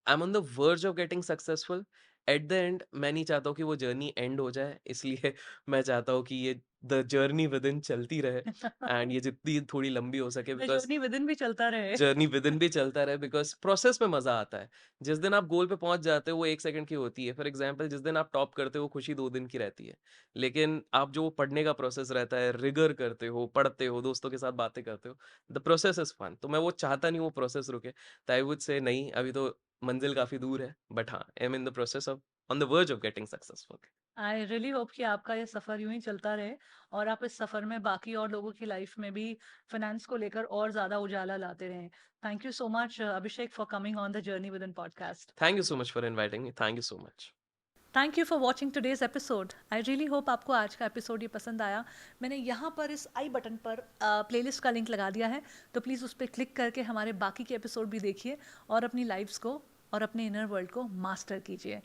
I'm on the verge of getting successful. At the end मैं नहीं चाहता हूँ कि वो जर्नी एंड हो जाए, इसलिए मैं चाहता हूँ कि ये द जर्नी विद इन चलती रहे, एंड ये जितनी थोड़ी लंबी हो सके, द बिकॉज जर्नी विदिन भी चलता रहे। जर्नी विदिन भी चलता रहे, बिकॉज प्रोसेस में मजा आता है। जिस दिन आप गोल पे पहुंच जाते हो वो 1 सेकंड की होती है। फॉर एग्जाम्पल, जिस दिन आप टॉप करते हो वो खुशी 2 दिन की रहती है। लेकिन आप जो पढ़ने का प्रोसेस रहता है, रिगर करते हो, पढ़ते हो, दोस्तों के साथ बातें करते हो, द प्रोसेस इज फन। तो मैं वो चाहता नहीं वो प्रोसेस रुके। तो आई वुड से नहीं, अभी तो मंजिल काफी दूर है, बट हाँ, I am in the process of, on the verge of getting successful. I really hope कि आपका ये सफ़र यूं ही चलता रहे और आप इस सफ़र में बाकी और लोगों की लाइफ में भी फाइनेंस को लेकर और ज़्यादा उजाला लाते रहें। Thank you so much Abhishek for coming on the journey with in podcast. Thank you so much for inviting me, thank you so much. Thank you for watching today's episode. I really hope आपको आज का episode ये पसंद आया। मैंने यहाँ पर इस आई बटन पर प्लेलिस्ट का लिंक लगा दिया है, तो प्लीज़ उस पर क्लिक करके हमारे बाकी के एपिसोड भी देखिए और अपनी लाइफ्स को और अपने इनर वर्ल्ड को मास्टर कीजिए।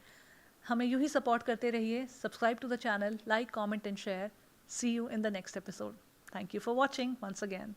हमें यूं ही सपोर्ट करते रहिए। Subscribe to the channel, like, comment and share. See you in the next episode. Thank you for watching once again.